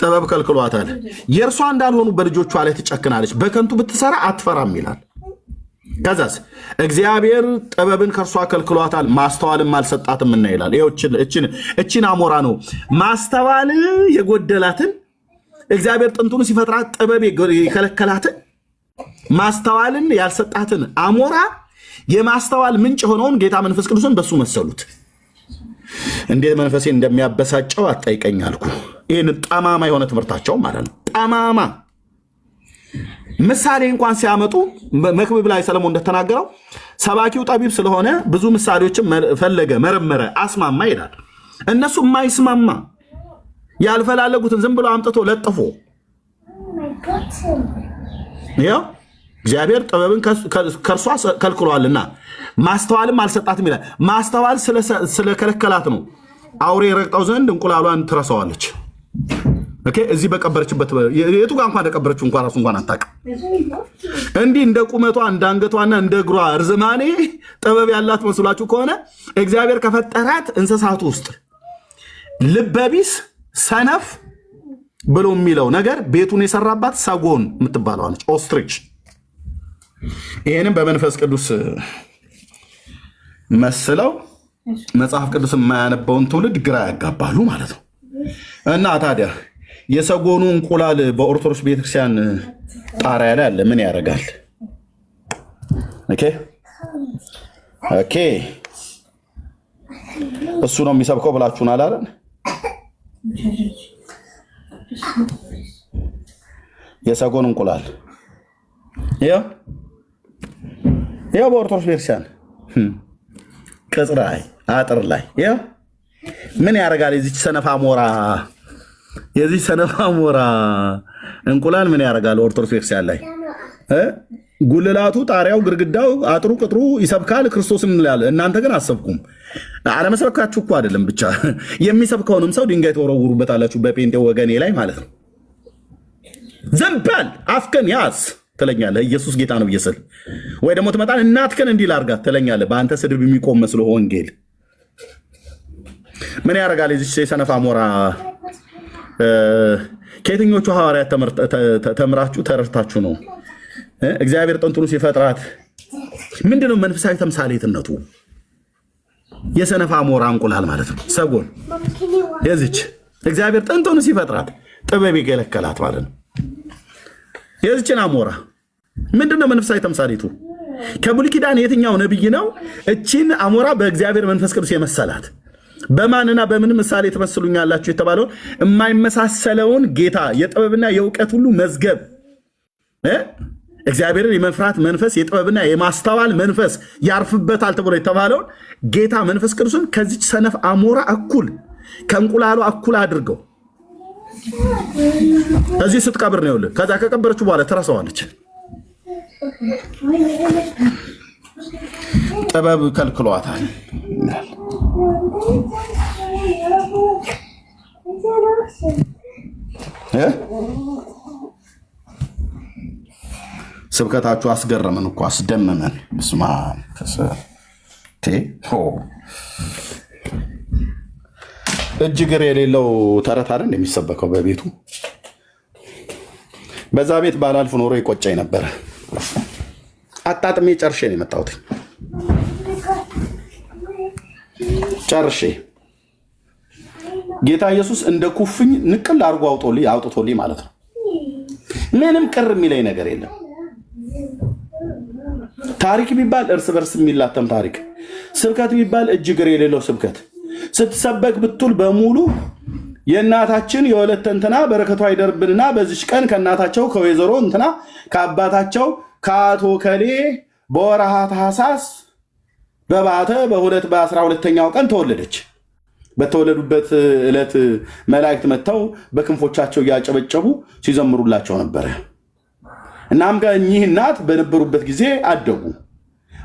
ጥበብ ከልክሏታል። የእርሷ እንዳልሆኑ በልጆቿ ላይ ትጨክናለች፣ በከንቱ ብትሰራ አትፈራም ይላል። ከዛስ እግዚአብሔር ጥበብን ከእርሷ ከልክሏታል፣ ማስተዋልም አልሰጣትም እና ይላል። እችን አሞራ ነው ማስተዋል የጎደላትን እግዚአብሔር ጥንቱን ሲፈጥራት ጥበብ የከለከላትን ማስተዋልን ያልሰጣትን አሞራ የማስተዋል ምንጭ የሆነውን ጌታ መንፈስ ቅዱስን በሱ መሰሉት። እንዴት መንፈሴ እንደሚያበሳጨው አትጠይቀኝ አልኩ። ይህን ጠማማ የሆነ ትምህርታቸው ማለት ነው። ጠማማ ምሳሌ እንኳን ሲያመጡ መክብብ ላይ ሰለሞን እንደተናገረው ሰባኪው ጠቢብ ስለሆነ ብዙ ምሳሌዎችን ፈለገ፣ መረመረ፣ አስማማ ይላል። እነሱ የማይስማማ ያልፈላለጉትን ዝም ብሎ አምጥቶ ለጥፎ ይኸው እግዚአብሔር ጥበብን ከእርሷ ከልክሏልና ማስተዋልም አልሰጣትም ይላል። ማስተዋል ስለከለከላት ነው አውሬ ረግጠው ዘንድ እንቁላሏን ትረሳዋለች። ኦኬ እዚህ በቀበረችበት የቱ ጋር እንኳን እንደቀበረችው እንኳን ራሱ እንኳን አታውቅም። እንዲህ እንደ ቁመቷ እንደ አንገቷና እንደ እግሯ ርዝማኔ ጥበብ ያላት መስሏችሁ ከሆነ እግዚአብሔር ከፈጠራት እንስሳት ውስጥ ልበቢስ ሰነፍ ብሎ የሚለው ነገር ቤቱን የሰራባት ሰጎን የምትባለዋ ነች፣ ኦስትሪች። ይህንም በመንፈስ ቅዱስ መስለው መጽሐፍ ቅዱስ የማያነበውን ትውልድ ግራ ያጋባሉ ማለት ነው። እና ታዲያ የሰጎኑ እንቁላል በኦርቶዶክስ ቤተክርስቲያን ጣሪያ ላይ አለ። ምን ያደርጋል? ኦኬ እሱ ነው የሚሰብከው ብላችሁን አላለን? የሰጎን እንቁላል ያው በኦርቶዶክስ ቤተክርስቲያን ቅጽር ላይ አጥር ላይ ያው ምን ያደርጋል? የዚህ ሰነፍ አሞራ እንቁላል ምን ያደርጋል? ኦርቶዶክስ ቤተክርስቲያን ላይ ጉልላቱ፣ ጣሪያው፣ ግድግዳው፣ አጥሩ፣ ቅጥሩ ይሰብካል፣ ክርስቶስን እንላለን። እናንተ ግን አሰብኩም። አለመስበካችሁ እኮ አይደለም ብቻ የሚሰብከውንም ሰው ድንጋይ ተወረውሩበታላችሁ፣ በጴንጤው ወገኔ ላይ ማለት ነው። ዘንበል አፍከን ያዝ ትለኛለህ፣ ኢየሱስ ጌታ ነው ብዬ ስል፣ ወይ ደግሞ ትመጣን እናትከን እንዲህ ላርጋት ትለኛለህ፣ በአንተ ስድብ የሚቆም መስሎ ወንጌል። ምን ያደርጋል? የዚች የሰነፍ አሞራ ከየትኞቹ ሐዋርያት ተምራችሁ ተረድታችሁ ነው? እግዚአብሔር ጥንቱን ሲፈጥራት ምንድነው መንፈሳዊ ተምሳሌትነቱ? የሰነፍ አሞራ እንቁላል ማለት ነው። ሰጎን የዚች እግዚአብሔር ጥንቱን ሲፈጥራት ጥበብ የከለከላት ማለት ነው። የዚችን አሞራ ምንድነው መንፈሳዊ ተምሳሌቱ? ከብሉይ ኪዳን የትኛው ነብይ ነው እቺን አሞራ በእግዚአብሔር መንፈስ ቅዱስ የመሰላት? በማንና በምን ምሳሌ ትመስሉኛላችሁ የተባለው የማይመሳሰለውን ጌታ የጥበብና የእውቀት ሁሉ መዝገብ እግዚአብሔርን የመፍራት መንፈስ የጥበብና የማስተዋል መንፈስ ያርፍበታል ተብሎ የተባለውን ጌታ መንፈስ ቅዱስን ከዚች ሰነፍ አሞራ እኩል ከእንቁላሉ እኩል አድርገው እዚህ ስትቀብር ነው ይኸውልህ። ከዛ ከቀበረችው በኋላ ትረሳዋለች። ጥበብ ከልክሏታል። ስብከታችሁ አስገረመን እኮ አስደመመን። ስማ እጅ እግር የሌለው ተረት አይደል እንደሚሰበከው በቤቱ። በዛ ቤት ባላልፍ ኖሮ ይቆጨኝ ነበረ። አጣጥሜ ጨርሼ ነው የመጣሁት። ጨርሼ ጌታ ኢየሱስ እንደ ኩፍኝ ንቅል አድርጎ አውጥቶልኝ ማለት ነው። ምንም ቅር የሚለኝ ነገር የለም። ታሪክ ቢባል እርስ በርስ የሚላተም ታሪክ፣ ስብከት ቢባል እጅ እግር የሌለው ስብከት ስትሰበክ ብትል በሙሉ የእናታችን የወለተ እንትና በረከቷ ይደርብንና በዚች ቀን ከእናታቸው ከወይዘሮ እንትና ከአባታቸው ከአቶ ከሌ በወርሃ ታኅሳስ በባተ በ12ኛው ቀን ተወለደች። በተወለዱበት ዕለት መላእክት መጥተው በክንፎቻቸው እያጨበጨቡ ሲዘምሩላቸው ነበረ። እናም እኚህ እናት በነበሩበት ጊዜ አደጉ።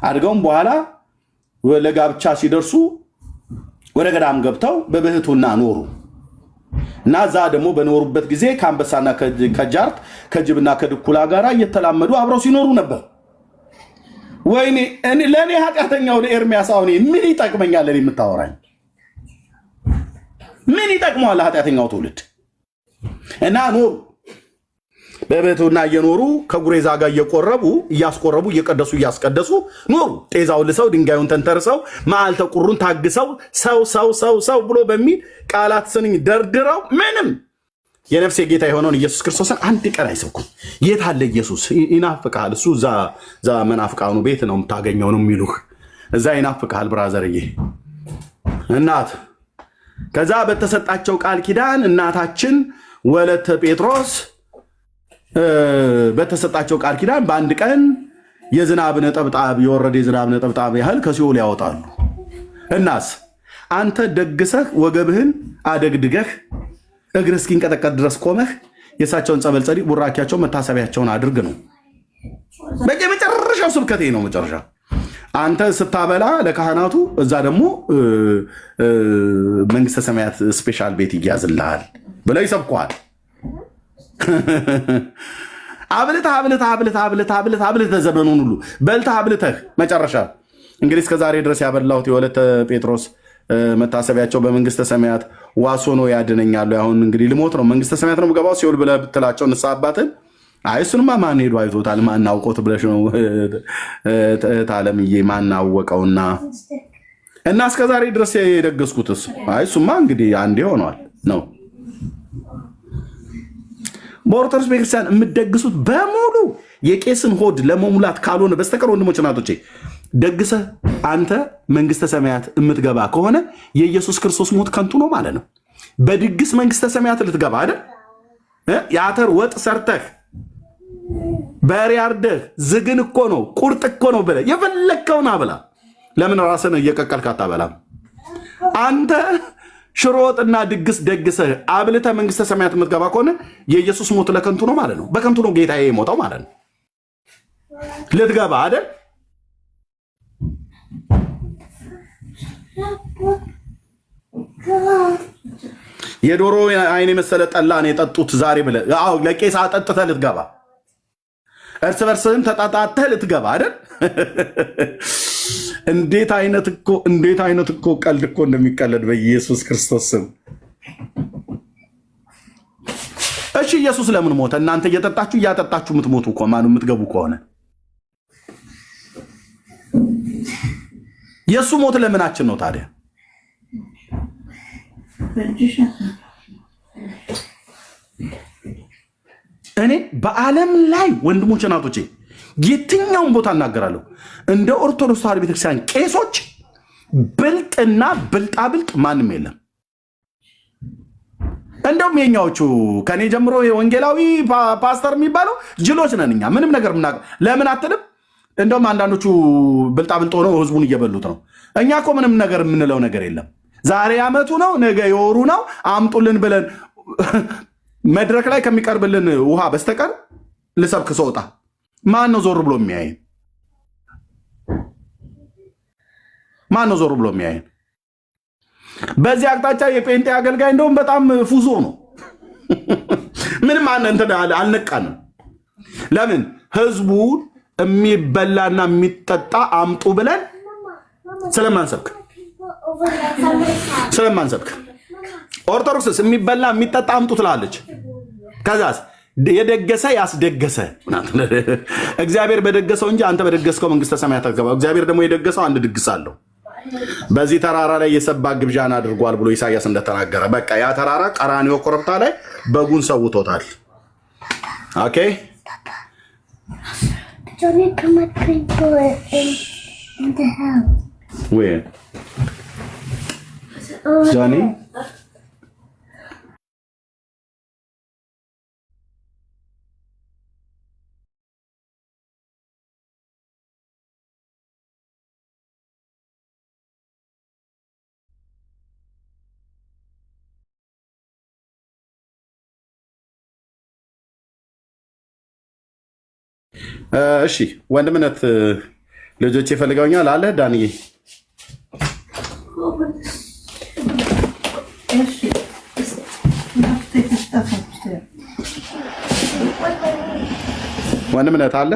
አድገውም በኋላ ለጋብቻ ሲደርሱ ወደ ገዳም ገብተው በብህቱና ኖሩ እና እዛ ደግሞ በኖሩበት ጊዜ ከአንበሳና ከጃርት ከጅብና ከድኩላ ጋር እየተላመዱ አብረው ሲኖሩ ነበር። ወይኔ ለእኔ ኃጢአተኛው ለኤርሚያስ አሁን ምን ይጠቅመኛል? የምታወራኝ ምን ይጠቅመዋል ኃጢአተኛው ትውልድ? እና ኖሩ በቤቱና እየኖሩ ከጉሬዛ ጋር እያስቆረቡ እየቀደሱ እያስቀደሱ ኖሩ። ጤዛውን ልሰው ድንጋዩን ተንተርሰው መዓልተ ቁሩን ታግሰው ሰው ብሎ በሚል ቃላት ስንኝ ደርድረው ምንም የነፍስ ጌታ የሆነውን ኢየሱስ ክርስቶስን አንድ ቀን አይሰብኩም። የት አለ ኢየሱስ? ይናፍቃል። እሱ እዛ መናፍቃኑ ቤት ነው የምታገኘው ነው የሚሉህ። እዛ ይናፍቃል ብራዘርዬ። እናት ከዛ በተሰጣቸው ቃል ኪዳን እናታችን ወለተ ጴጥሮስ በተሰጣቸው ቃል ኪዳን በአንድ ቀን የዝናብ ነጠብጣብ የወረደ የዝናብ ነጠብጣብ ያህል ከሲኦል ያወጣሉ። እናስ አንተ ደግሰህ ወገብህን አደግድገህ እግር እስኪንቀጠቀጥ ድረስ ቆመህ የእሳቸውን ጸበል ጸዲቅ ቡራኪያቸውን መታሰቢያቸውን አድርግ ነው። በቃ የመጨረሻው ስብከቴ ነው። መጨረሻ አንተ ስታበላ ለካህናቱ እዛ ደግሞ መንግስተ ሰማያት ስፔሻል ቤት ይያዝልሃል ብለው ይሰብኳል። አብልተህ ዘመኑን ሁሉ በልተህ አብልተህ መጨረሻ እንግዲህ እስከዛሬ ድረስ ያበላሁት የወለተ ጴጥሮስ መታሰቢያቸው በመንግስተ ሰማያት ዋስ ሆኖ ያድነኛሉ። አሁን እንግዲህ ልሞት ነው መንግስተ ሰማያት ነው የምገባው ሲኦል ብለህ ብትላቸው ንስሐ አባትን አይ እሱንማ ማን ሄዶ አይቶታል ማን አውቆት ብለሽ ነው ታለምዬ ማን አወቀውና እና እስከዛሬ ድረስ የደገስኩት እሱ አይ እሱማ እንግዲህ አንዴ ሆኗል ነው። በኦርቶዶክስ ቤተክርስቲያን የምትደግሱት በሙሉ የቄስን ሆድ ለመሙላት ካልሆነ በስተቀር ወንድሞች እናቶቼ ደግሰህ አንተ መንግስተ ሰማያት የምትገባ ከሆነ የኢየሱስ ክርስቶስ ሞት ከንቱ ነው ማለት ነው። በድግስ መንግስተ ሰማያት ልትገባ አይደል? የአተር ወጥ ሰርተህ በሬ አርደህ ዝግን እኮ ነው ቁርጥ እኮ ነው ብለህ የፈለግከውን አብላ። ለምን ራስን እየቀቀልክ አታበላም? አንተ ሽሮ ወጥና ድግስ ደግሰህ አብልተህ መንግስተ ሰማያት የምትገባ ከሆነ የኢየሱስ ሞት ለከንቱ ነው ማለት ነው። በከንቱ ነው ጌታዬ የሞተው ማለት ነው። ልትገባ አይደል? የዶሮ አይን የመሰለ ጠላ ነው የጠጡት ዛሬ ብለህ ለቄስ አጠጥተህ ልትገባ እርስ በርስህም ተጣጣተህ ልትገባ አይደል? እንዴት አይነት እኮ ቀልድ እኮ እንደሚቀለድ በኢየሱስ ክርስቶስ ስም። እሺ ኢየሱስ ለምን ሞተ? እናንተ እያጠጣችሁ የምትሞቱ እኮ ማነው የምትገቡ ከሆነ የእሱ ሞት ለምናችን ነው ታዲያ? እኔ በዓለም ላይ ወንድሞች እናቶቼ የትኛውን ቦታ እናገራለሁ እንደ ኦርቶዶክስ ተዋሕዶ ቤተክርስቲያን ቄሶች ብልጥና ብልጣብልጥ ማንም የለም። እንደውም የኛዎቹ ከኔ ጀምሮ የወንጌላዊ ፓስተር የሚባለው ጅሎች ነን እኛ። ምንም ነገር ለምን አትልም? እንደውም አንዳንዶቹ ብልጣብልጥ ሆነው ህዝቡን እየበሉት ነው። እኛ እኮ ምንም ነገር የምንለው ነገር የለም። ዛሬ ዓመቱ ነው ነገ የወሩ ነው አምጡልን ብለን መድረክ ላይ ከሚቀርብልን ውሃ በስተቀር ልሰብክ ስወጣ ማን ነው ዞር ብሎ የሚያየን? ማን ነው ዞር ብሎ የሚያየን? በዚህ አቅጣጫ የጴንጤ አገልጋይ እንደውም በጣም ፉዞ ነው። ምንም አልነቃንም። ለምን ህዝቡን የሚበላና የሚጠጣ አምጡ ብለን ስለማንሰብክ ኦርቶዶክስስ የሚበላ የሚጠጣ አምጡ ትላለች። ከዛስ የደገሰ ያስደገሰ እግዚአብሔር በደገሰው እንጂ አንተ በደገስከው መንግስተ ሰማያት አትገባም። እግዚአብሔር ደግሞ የደገሰው አንድ ድግስ አለው። በዚህ ተራራ ላይ የሰባ ግብዣን አድርጓል ብሎ ኢሳያስ እንደተናገረ በቃ ያ ተራራ ቀራንዮ ኮረብታ ላይ በጉን ሰውቶታል። ኦኬ Johnny, come and drink for it in the house. Where? Oh, Johnny? እሺ ወንድምነት ልጆች ይፈልገውኛል አለ ዳንዬ። ወንድምነት አለ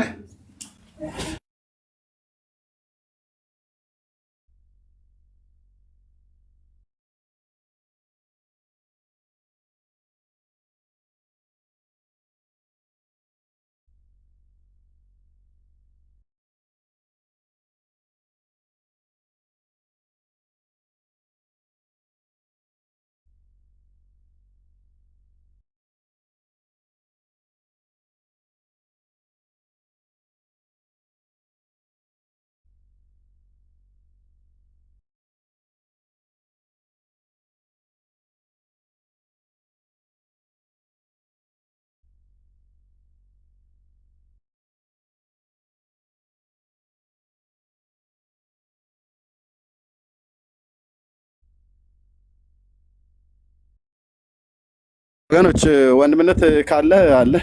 ወገኖች ወንድምነት ካለ አለ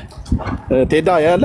ቴዳ ያለ